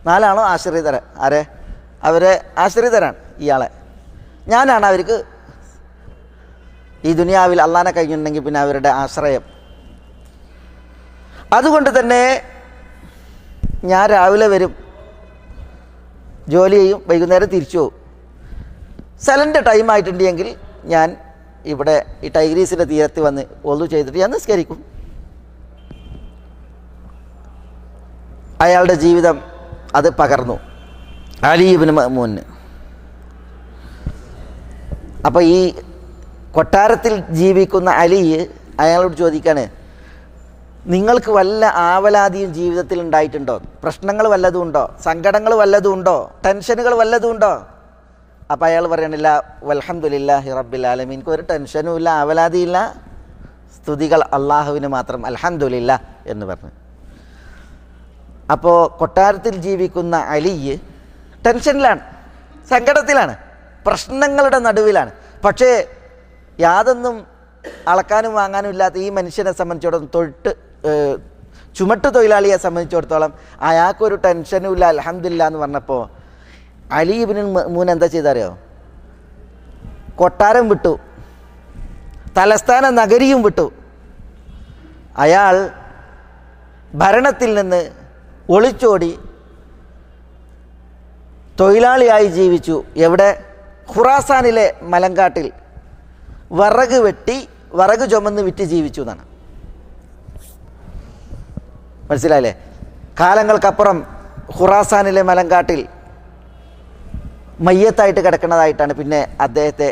4 ആണോ ആശ്രിതർ. ആരെ? അവരെ ആശ്രിതരാണ് ഇയാളെ. ഞാനാണ് അവർക്ക് ഈ ദുനിയാവിൽ അള്ളാനെ കഴിഞ്ഞിട്ടുണ്ടെങ്കിൽ പിന്നെ അവരുടെ ആശ്രയം. അതുകൊണ്ട് തന്നെ ഞാൻ രാവിലെ വരും, ജോലി ചെയ്യും, വൈകുന്നേരം തിരിച്ചു പോകും. സലൻ്റെ ടൈമായിട്ടുണ്ടെങ്കിൽ ഞാൻ ഇവിടെ ഈ ടൈഗ്രീസിൻ്റെ തീരത്ത് വന്ന് ഒളു ചെയ്തിട്ട് ഞാൻ നിസ്കരിക്കും. അയാളുടെ ജീവിതം അത് പകർന്നു അലി ഇബ്നു മഅ്മൂന്. അപ്പോൾ ഈ കൊട്ടാരത്തിൽ ജീവിക്കുന്ന അലി അയാളോട് ചോദിക്കാണ്, നിങ്ങൾക്ക് വല്ല ആവലാതിയും ജീവിതത്തിൽ ഉണ്ടായിട്ടുണ്ടോ? പ്രശ്നങ്ങൾ വല്ലതും ഉണ്ടോ? സങ്കടങ്ങൾ വല്ലതും ഉണ്ടോ? ടെൻഷനുകൾ വല്ലതും ഉണ്ടോ? അപ്പോൾ അയാൾ പറയണില്ല, വൽഹംദുലില്ലാഹി റബ്ബിൽ ആലമീൻ, എനിക്ക് ഒരു ടെൻഷനും ഇല്ല, ആവലാതിയില്ല, സ്തുതികൾ അള്ളാഹുവിന് മാത്രം, അൽഹംദുലില്ലാ എന്ന് പറഞ്ഞു. അപ്പോൾ കൊട്ടാരത്തിൽ ജീവിക്കുന്ന അലി ടെൻഷനിലാണ്, സങ്കടത്തിലാണ്, പ്രശ്നങ്ങളുടെ നടുവിലാണ്. പക്ഷേ യാതൊന്നും അളക്കാനും വാങ്ങാനും ഇല്ലാത്ത ഈ മനുഷ്യനെ സംബന്ധിച്ചിടത്തോളം, ചുമട്ട് തൊഴിലാളിയെ സംബന്ധിച്ചിടത്തോളം അയാൾക്കൊരു ടെൻഷനും ഇല്ല, അൽഹംദുലില്ലാ എന്ന് പറഞ്ഞപ്പോൾ അലി ഇബ്നുൽ മഅ്മൂൻ എന്താ ചെയ്തറിയോ? കൊട്ടാരം വിട്ടു, തലസ്ഥാന നഗരിയും വിട്ടു. അയാൾ ഭരണത്തിൽ നിന്ന് ഒളിച്ചോടി തൊഴിലാളിയായി ജീവിച്ചു. എവിടെ? ഖുറാസാനിലെ മലങ്കാട്ടിൽ വിറക് വെട്ടി, വിറക് ചുമന്ന് വിറ്റ് ജീവിച്ചു എന്നാണ്. മനസ്സിലായില്ലേ? കാലങ്ങൾക്കപ്പുറം ഖുറാസാനിലെ മലങ്കാട്ടിൽ മയ്യത്തായിട്ട് കിടക്കുന്നതായിട്ടാണ് പിന്നെ അദ്ദേഹത്തെ,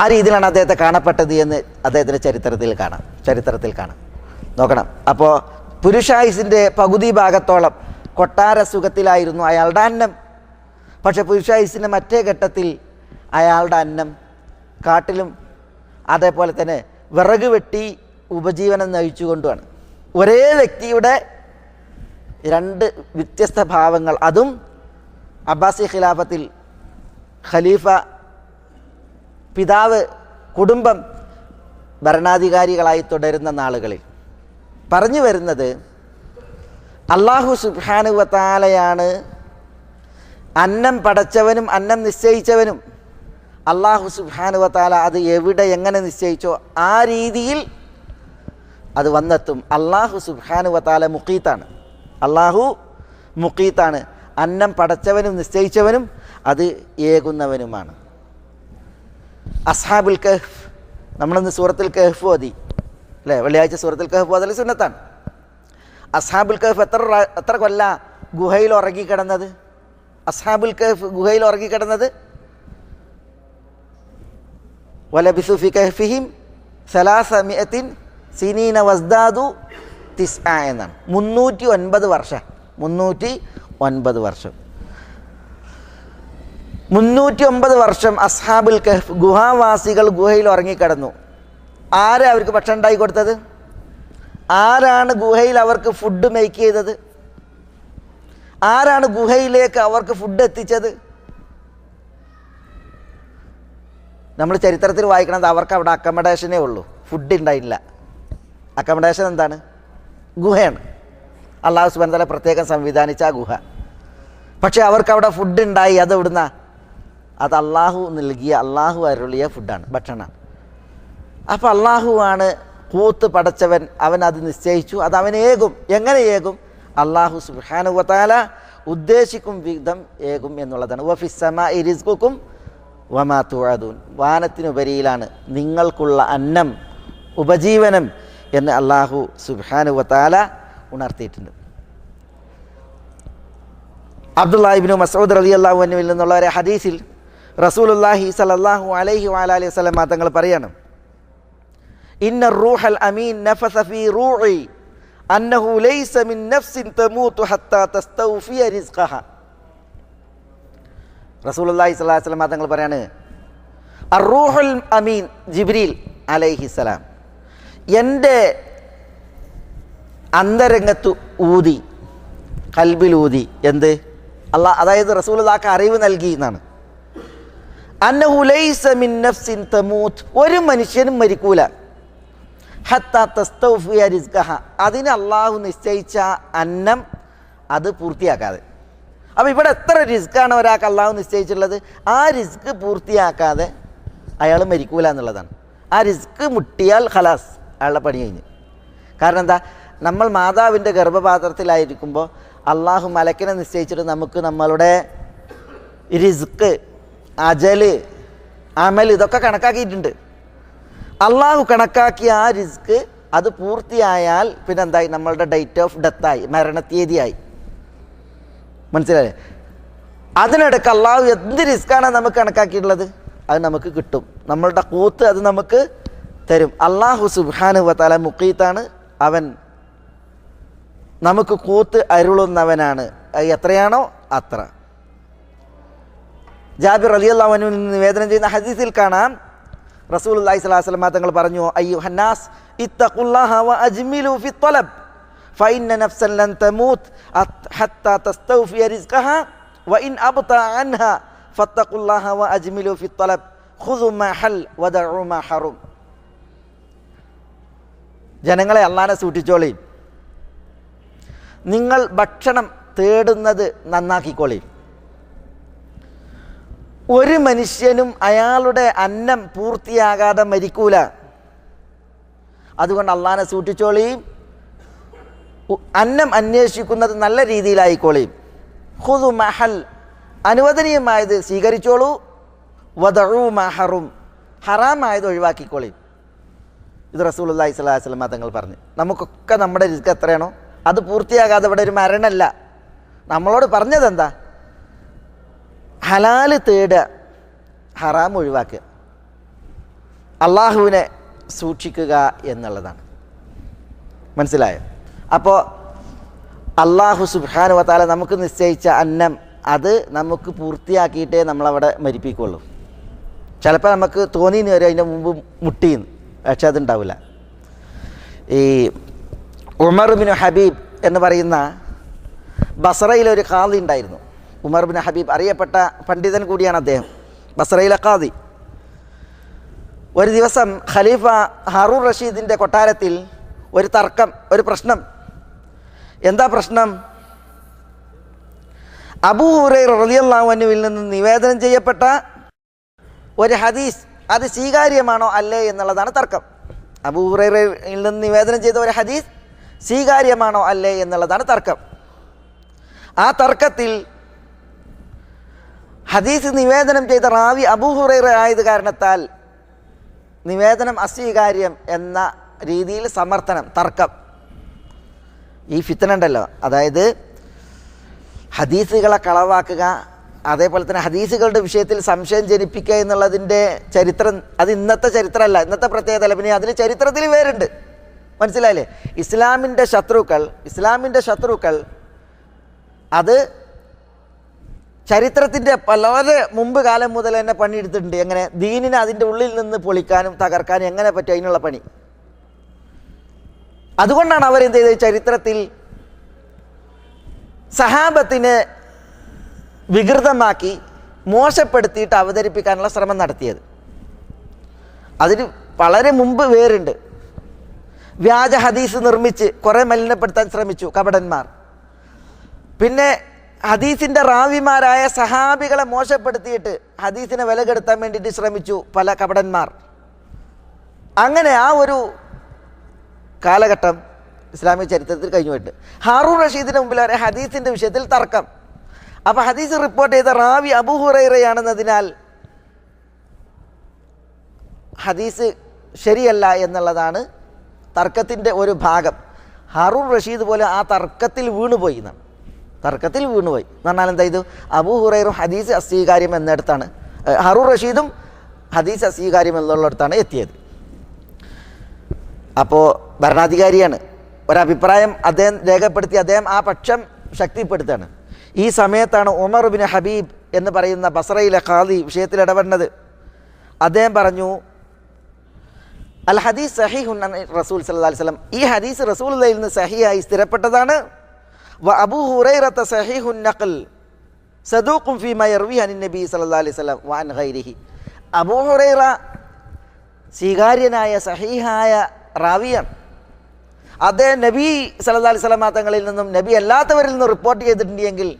ആ രീതിയിലാണ് അദ്ദേഹത്തെ കാണപ്പെട്ടത് എന്ന് അദ്ദേഹത്തിൻ്റെ ചരിത്രത്തിൽ കാണാം. നോക്കണം. അപ്പോൾ പുരുഷായുസിൻ്റെ പകുതി ഭാഗത്തോളം കൊട്ടാര സുഖത്തിലായിരുന്നു അയാളുടെ അന്നം. പക്ഷെ പുരുഷായുസിൻ്റെ മറ്റേ ഘട്ടത്തിൽ അയാളുടെ അന്നം കാട്ടിലും അതേപോലെ തന്നെ വിറക് വെട്ടി ഉപജീവനം നയിച്ചുകൊണ്ടുമാണ്. ഒരേ വ്യക്തിയുടെ 2 വ്യത്യസ്ത ഭാവങ്ങൾ, അതും അബ്ബാസി ഖിലാഫത്തിൽ ഖലീഫ, പിതാവ്, കുടുംബം ഭരണാധികാരികളായി തുടരുന്ന നാളുകളിൽ. പറഞ്ഞു വരുന്നത്, അല്ലാഹു സുബ്ഹാനഹു വ തആലയാണ് അന്നം പടച്ചവനും അന്നം നിശ്ചയിച്ചവനും. അല്ലാഹു സുബ്ഹാനഹു വ തആല അത് എവിടെ എങ്ങനെ നിശ്ചയിച്ചോ ആ രീതിയിൽ അത് വന്നെത്തും. അല്ലാഹു സുബ്ഹാനഹു വ തആല മുഖീത്താണ്. അല്ലാഹു മുഖീത്താണ്. അന്നം പടച്ചവനും നിശ്ചയിച്ചവനും അത് ഏകുന്നവനുമാണ്. അസ്ഹാബുൽ കഹ്ഫ്, നമ്മളിന്ന് സൂറത്തുൽ കഹ്ഫ് ഓതി അല്ലേ? വെള്ളിയാഴ്ച സൂറത്തുൽ കഹ്ഫ് ഓതൽ സുന്നത്താണ്. അസ്ഹാബുൽ കഹ്ഫ് എത്ര കൊല്ല ഗുഹയിൽ ഉറങ്ങിക്കിടന്നത്? അസ്ഹാബുൽ കഹ്ഫ് ഗുഹയിൽ ഉറങ്ങിക്കിടന്നത് വലബിസു ഫി കഹ്ഫിഹിം 300 സിനീന വസ്ദാദു 9 എന്നാണ്. 309 വർഷം. 309 വർഷം അസ്ഹാബുൽ കഹ്ഫ് ഗുഹാവാസികൾ ഗുഹയിൽ ഉറങ്ങിക്കിടന്നു. ആരാ അവർക്ക് ഭക്ഷണം ഉണ്ടാക്കി കൊടുത്തത്? ആരാണ് ഗുഹയിൽ അവർക്ക് ഫുഡ് മേക്ക് ചെയ്തത്? ആരാണ് ഗുഹയിലേക്ക് അവർക്ക് ഫുഡ് എത്തിച്ചത്? നമ്മൾ ചരിത്രത്തിൽ വായിക്കണത് അവർക്ക് അവിടെ അക്കമഡേഷനേ ഉള്ളൂ, ഫുഡ് ഉണ്ടായില്ല. അക്കമഡേഷൻ എന്താണ്? ഗുഹയാണ്. അള്ളാഹു സുബ്ഹാനഹു വ തആല പ്രത്യേകം സംവിധാനിച്ച ആ ഗുഹ. പക്ഷേ അവർക്ക് അവിടെ ഫുഡ് ഉണ്ടായി. അത് എവിടുന്ന? അത് അള്ളാഹു നൽകിയ, അള്ളാഹു അരുളിയ ഫുഡാണ്, ഭക്ഷണമാണ്. അപ്പോൾ അള്ളാഹുവാണ് കൂത്ത് പടച്ചവൻ. അവൻ അത് നിശ്ചയിച്ചു, അത് അവൻ ഏകും. എങ്ങനെ ഏകും? അള്ളാഹു സുബ്ഹാനഹു വ തആല ഉദ്ദേശിക്കും വിധം ഏകും എന്നുള്ളതാണ്. വഫിസ് സമാഇ റിസ്ഖുക്കും വമാ തുഅദൂൻ. വാനത്തിനുപരിയിലാണ് നിങ്ങൾക്കുള്ള അന്നം, ഉപജീവനം എന്ന് അള്ളാഹു സുബ്ഹാനഹു വ തആല ഉണർത്തിയിട്ടുണ്ട്. അബ്ദുല്ലാഹി ഇബ്നു മസ്ഊദ് റളിയല്ലാഹു അൻഹുവിൽ നിന്നുള്ള ഒരു ഹദീസിൽ റസൂലുള്ളാഹി സ്വല്ലല്ലാഹു അലൈഹി വഅലൈഹി വസല്ലം തങ്ങൾ പറയാണ്, ഇന്ന റൂഹൽ അമീൻ നഫസ ഫീ റൂഇ അന്നഹു ലൈസ മിൻ നഫ്സിൻ തമൂതു ഹത്താ തസ്തൗഫിയ റിസ്ഖഹ. റസൂലുള്ളാഹി സ്വല്ലല്ലാഹു അലൈഹി വസല്ലം തങ്ങൾ പറയാണ്, അർ-റൂഹുൽ അമീൻ ജിബ്രീൽ അലൈഹിസ്സലാം എൻ്റെ അന്തരംഗത്ത് ഊതി, കൽബിലൂതി. എന്ത്? അല്ലാഹ്, അതായത് റസൂലുള്ളാഹിക്ക് അറിവ് നൽകി എന്നാണ്. അന്നഹു ലൈസ മിൻ നഫ്സിൻ തമൂത്ത്, ഒരു മനുഷ്യനും മരിക്കൂല, ഹത്താ തസ്തൗഫിയ റിസ്ഖഹ, അതിന് അള്ളാഹു നിശ്ചയിച്ച അന്നം അത് പൂർത്തിയാക്കാതെ. അപ്പോൾ ഇവിടെ എത്ര റിസ്ക്കാണ് ഒരാൾക്ക് അള്ളാഹു നിശ്ചയിച്ചിട്ടുള്ളത്? ആ റിസ്ക് പൂർത്തിയാക്കാതെ അയാൾ മരിക്കൂല എന്നുള്ളതാണ്. ആ റിസ്ക് മുട്ടിയാൽ ഖലാസ്, അയാളുടെ പണി കഴിഞ്ഞ്. കാരണം എന്താ? നമ്മൾ മാതാവിൻ്റെ ഗർഭപാത്രത്തിലായിരിക്കുമ്പോൾ അള്ളാഹു മലക്കിനെ നിശ്ചയിച്ചിട്ട് നമുക്ക് നമ്മളുടെ റിസ്ക്, അജല്, അമൽ ഇതൊക്കെ കണക്കാക്കിയിട്ടുണ്ട്. അള്ളാഹു കണക്കാക്കിയ ആ റിസ്ക് അത് പൂർത്തിയായാൽ പിന്നെ എന്തായി? നമ്മളുടെ ഡേറ്റ് ഓഫ് ഡെത്തായി, മരണത്തീയതിയായി. മനസ്സിലായേ? അതിനിടയ്ക്ക് അള്ളാഹു എന്ത് റിസ്ക്കാണ് നമുക്ക് കണക്കാക്കിയിട്ടുള്ളത് അത് നമുക്ക് കിട്ടും. നമ്മളുടെ കൂത്ത് അത് നമുക്ക് തരും. അള്ളാഹു സുബ്ഹാനഹു വ തആല മുഖീത്താണ്. അവൻ നമുക്ക് കൂത്ത് അരുളുന്നവനാണ്. എത്രയാണോ അത്ര. ജാബിർ റളിയല്ലാഹു അൻഹു നിവേദനം ചെയ്യുന്ന ഹദീസിൽ കാണാം, റസൂലുള്ളാഹി സ്വല്ലല്ലാഹു അലൈഹി വസല്ലം തങ്ങൾ പറഞ്ഞു, അയ്യുഹന്നാസ് ഇത്തഖുല്ലാഹ വ അജ്മിലു ഫി ത്വലബ് ഫഇന്ന നഫ്സൻ ലൻ തമൂത് ഹത്താ തസ്തൗഫിയ റിസ്ഖഹ വഇൻ അബ്താ അൻഹാ ഫത്തഖുല്ലാഹ വ അജ്മിലു ഫി ത്വലബ് ഖുദു മാ ഹൽ വദഉ മാ ഹറും. ജനങ്ങളെ, അല്ലാഹനെ സൂക്ഷിച്ചോളി, നിങ്ങൾ ഭക്ഷണം തേടുന്നത് നന്നാക്കിക്കോളി. ഒരു മനുഷ്യനും അയാളുടെ അന്നം പൂർത്തിയാകാതെ മരിക്കൂല. അതുകൊണ്ട് അള്ളാഹനെ സൂക്ഷിച്ചോളി, അന്നം അന്വേഷിക്കുന്നത് നല്ല രീതിയിലായിക്കോളി. ഖുദു മഹൽ, അനുവദനീയമായത് സ്വീകരിച്ചോളൂ. വദഉ മാ ഹറും, ഹറാമായത് ഒഴിവാക്കിക്കോളി. ഇത് റസൂലുള്ളാഹി സ്വല്ലല്ലാഹു അലൈഹി വസല്ലം തങ്ങൾ പറഞ്ഞു. നമുക്കൊക്കെ നമ്മുടെ റിസ്ക് എത്രയാണോ അത് പൂർത്തിയാകാതെ ഇവിടെ ഒരു മരണമല്ല. നമ്മളോട് പറഞ്ഞതെന്താ? ഹലാല് തേടുക, ഹറാം ഒഴിവാക്കുക, അള്ളാഹുവിനെ സൂക്ഷിക്കുക എന്നുള്ളതാണ്. മനസ്സിലായോ? അപ്പോൾ അള്ളാഹു സുബ്ഹാനഹു വ തആല നമുക്ക് നിശ്ചയിച്ച അന്നം അത് നമുക്ക് പൂർത്തിയാക്കിയിട്ടേ നമ്മളവിടെ മരിപ്പിക്കുള്ളൂ. ചിലപ്പോൾ നമുക്ക് തോന്നിയെന്ന് വരും അതിൻ്റെ മുമ്പ് മുട്ടിയെന്ന്, പക്ഷെ അതുണ്ടാവില്ല. ഈ ഉമർ ബിൻ ഹബീബ് എന്ന് പറയുന്ന ബസ്രയിലൊരു ഖാദി ഉണ്ടായിരുന്നു. ഉമർ ബിൻ ഹബീബ് അറിയപ്പെട്ട പണ്ഡിതൻ കൂടിയാണ് അദ്ദേഹം, ബസ്രയിലെ ഖാദി. ഒരു ദിവസം ഖലീഫ ഹാറൂൺ റഷീദിൻ്റെ കൊട്ടാരത്തിൽ ഒരു തർക്കം, ഒരു പ്രശ്നം. എന്താ പ്രശ്നം? അബൂ ഹുറൈറ റളിയല്ലാഹു അൻഹുവിൽ നിന്ന് നിവേദനം ചെയ്യപ്പെട്ട ഒരു ഹദീസ് അത് സ്വീകാര്യമാണോ അല്ലേ എന്നുള്ളതാണ് തർക്കം. അബൂ ഹുറൈറയിൽ നിന്ന് നിവേദനം ചെയ്ത ഒരു ഹദീസ് സ്വീകാര്യമാണോ അല്ലേ എന്നുള്ളതാണ് തർക്കം. ആ തർക്കത്തിൽ ഹദീസ് നിവേദനം ചെയ്ത റാവി അബൂ ഹുറൈറ ആയത് കാരണത്താൽ നിവേദനം അസ്വീകാര്യം എന്ന രീതിയിൽ സമർത്ഥനം, തർക്കം. ഈ ഫിത്ന ഉണ്ടല്ലോ, അതായത് ഹദീസുകളെ കളവാക്കുക, അതേപോലെ തന്നെ ഹദീസുകളുടെ വിഷയത്തിൽ സംശയം ജനിപ്പിക്കുക എന്നുള്ളതിൻ്റെ ചരിത്രം അത് ഇന്നത്തെ ചരിത്രമല്ല, ഇന്നത്തെ പ്രത്യേകത അല്ല. പിന്നെ അതിൽ ചരിത്രത്തിൽ വേറുണ്ട്. മനസ്സിലായില്ലേ? ഇസ്ലാമിൻ്റെ ശത്രുക്കൾ അത് ചരിത്രത്തിൻ്റെ വളരെ മുമ്പ് കാലം മുതൽ തന്നെ പണിയെടുത്തിട്ടുണ്ട്. എങ്ങനെ ദീനിനെ അതിൻ്റെ ഉള്ളിൽ നിന്ന് പൊളിക്കാനും തകർക്കാനും എങ്ങനെ പറ്റും, അതിനുള്ള പണി. അതുകൊണ്ടാണ് അവരെന്ത് ചെയ്തത്, ചരിത്രത്തിൽ സഹാബത്തിനെ വികൃതമാക്കി മോശപ്പെടുത്തിയിട്ട് അവതരിപ്പിക്കാനുള്ള ശ്രമം നടത്തിയത്. അതിന് വളരെ മുമ്പ് വേറുണ്ട്. വ്യാജ ഹദീസ് നിർമ്മിച്ച് കുറേ മലിനപ്പെടുത്താൻ ശ്രമിച്ചു കപടന്മാർ. പിന്നെ ഹദീസിൻ്റെ റാവിമാരായ സഹാബികളെ മോശപ്പെടുത്തിയിട്ട് ഹദീസിനെ വില കെടുത്താൻ വേണ്ടിയിട്ട് ശ്രമിച്ചു പല കപടന്മാർ. അങ്ങനെ ആ ഒരു കാലഘട്ടം ഇസ്ലാമിക ചരിത്രത്തിൽ കഴിഞ്ഞുപോയിട്ട് ഹാറൂൺ റഷീദിന് മുമ്പിൽ വരെ ഹദീസിൻ്റെ വിഷയത്തിൽ തർക്കം. അപ്പോൾ ഹദീസ് റിപ്പോർട്ട് ചെയ്ത റാവി അബൂ ഹുറൈറയാണെന്നതിനാൽ ഹദീസ് ശരിയല്ല എന്നുള്ളതാണ് തർക്കത്തിൻ്റെ ഒരു ഭാഗം. ഹാറൂൺ റഷീദ് പോലെ ആ തർക്കത്തിൽ വീണുപോയി എന്ന് പറഞ്ഞാൽ എന്താ ഇത്, അബൂ ഹുറൈറും ഹദീസ് അസ്വീകാര്യം എന്നിടത്താണ്, ഹാറൂൺ റഷീദും ഹദീസ് അസ്വീകാര്യം എന്നുള്ളിടത്താണ് എത്തിയത്. അപ്പോൾ ഭരണാധികാരിയാണ്, ഒരഭിപ്രായം അദ്ദേഹം രേഖപ്പെടുത്തി, അദ്ദേഹം ആ പക്ഷം ശക്തിപ്പെടുത്തുകയാണ്. ഈ സമയത്താണ് ഉമർ ബിൻ ഹബീബ് എന്ന് പറയുന്ന ബസ്രയിലെ ഖാദി വിഷയത്തിൽ ഇടപെടുന്നത്. അദ്ദേഹം പറഞ്ഞു, അൽ ഹദീസ് സഹീഹുൻ റസൂൽ സല്ലല്ലാഹു അലൈഹി വസല്ലം, ഈ ഹദീസ് റസൂലുള്ളാഹിയിൽ നിന്ന് സഹിയായി സ്ഥിരപ്പെട്ടതാണ്. വ അബൂ ഹുറൈറത സഹീഹുൻ നഖൽ സദൂഖുൻ ഫീമാ യർവി അൻ നബി സല്ലല്ലാഹു അലൈഹി വസല്ലം വ അൻ ഗൈരിഹി. അബൂ ഹുറൈറ സ്വീകാര്യനായ സഹീഹായ റാവിയാണ്. അദ്ദേഹം നബി സല്ലല്ലാഹു അലൈഹി വസല്ലം തങ്ങളിൽ നിന്നും നബി അല്ലാത്തവരിൽ നിന്നും റിപ്പോർട്ട് ചെയ്തിട്ടുണ്ടെങ്കിൽ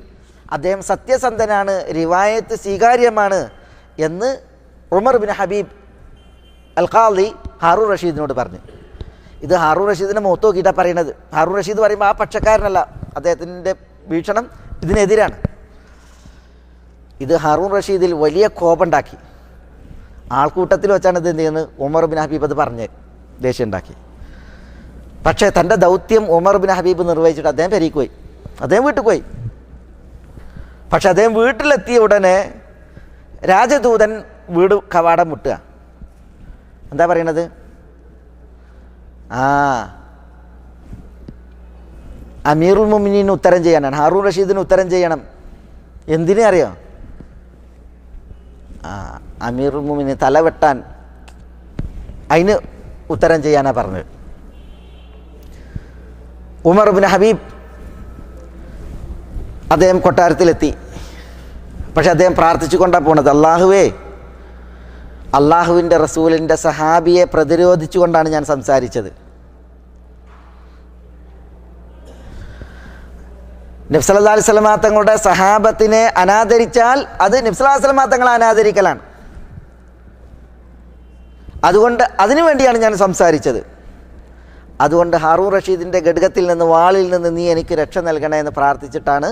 അദ്ദേഹം സത്യസന്ധനാണ്, റിവായത്ത് സ്വീകാര്യമാണ് എന്ന് ഉമർ ബിൻ ഹബീബ് അൽ ഖാദി ഹാറൂൺ റഷീദിനോട് പറഞ്ഞു. ഇത് ഹാറൂൺ റഷീദിനെ മുഖത്ത് നോക്കിയിട്ടാണ് പറയണത്. ഹാറൂൺ റഷീദ് പറയുമ്പോൾ ആ പക്ഷക്കാരനല്ല, അദ്ദേഹത്തിൻ്റെ വീക്ഷണം ഇതിനെതിരാണ്. ഇത് ഹാറൂൺ റഷീദിൽ വലിയ കോപമുണ്ടാക്കി. ആൾക്കൂട്ടത്തിൽ വെച്ചാണ് ഇത് എന്ത് ചെയ്യുന്നത്, ഉമർ ബിൻ ഹബീബ് അത് പറഞ്ഞ് ദേഷ്യം ഉണ്ടാക്കി. പക്ഷേ തൻ്റെ ദൗത്യം ഉമർ ബിൻ ഹബീബ് നിർവഹിച്ചിട്ട് അദ്ദേഹം പെരീക്ക് പോയി, അദ്ദേഹം വീട്ടിൽ പോയി. പക്ഷെ അദ്ദേഹം വീട്ടിലെത്തിയ ഉടനെ രാജദൂതൻ വീട് കവാടം മുട്ടുക. എന്താ പറയണത്, അമീറുൽ മുഅ്മിനീന് ഉത്തരം ചെയ്യാനാണ്, ഹാറൂൺ റഷീദിന് ഉത്തരം ചെയ്യണം. എന്തിനെ അറിയോ, അമീറുൽ മുഅ്മിനീൻ തല വെട്ടാൻ, അതിന് ഉത്തരം ചെയ്യാനാണ് പറഞ്ഞത്. ഉമർ ബിൻ ഹബീബ് അദ്ദേഹം കൊട്ടാരത്തിലെത്തി. പക്ഷെ അദ്ദേഹം പ്രാർത്ഥിച്ചു കൊണ്ടാണ് പോണത്, അള്ളാഹുവേ, അള്ളാഹുവിൻ്റെ റസൂലിൻ്റെ സഹാബിയെ പ്രതിരോധിച്ചു കൊണ്ടാണ് ഞാൻ സംസാരിച്ചത്. നബി സല്ലല്ലാഹു അലൈഹി വസല്ലം തങ്ങളുടെ സഹാബത്തിനെ അനാദരിച്ചാൽ അത് നബി സല്ലല്ലാഹു അലൈഹി വസല്ലം തങ്ങളെ അനാദരിക്കലാണ്. അതുകൊണ്ട് അതിനു വേണ്ടിയാണ് ഞാൻ സംസാരിച്ചത്. അതുകൊണ്ട് ഹാറൂൺ റഷീദിൻ്റെ ഘടകത്തിൽ നിന്ന്, വാളിൽ നിന്ന് നീ എനിക്ക് രക്ഷ നൽകണേ എന്ന് പ്രാർത്ഥിച്ചിട്ടാണ്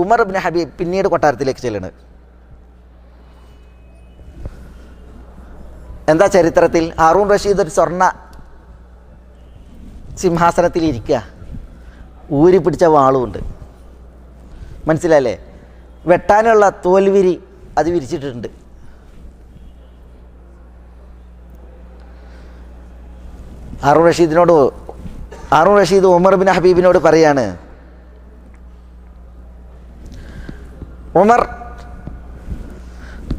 ഉമർ ബിൻ ഹബീബ് പിന്നീട് കൊട്ടാരത്തിലേക്ക് ചെല്ലുന്നത്. എന്താ ചരിത്രത്തിൽ, ഹാറൂൺ റഷീദ് ഒരു സ്വർണ്ണ സിംഹാസനത്തിൽ ഇരിക്കുക, ഊരി പിടിച്ച വാളുമുണ്ട്, മനസ്സിലല്ലേ, വെട്ടാനുള്ള തോൽവിരി അത് വിരിച്ചിട്ടുണ്ട്. ഹാറൂൺ റഷീദ് ഉമർ ബിൻ ഹബീബിനോട് പറയാണ്, ഉമർ,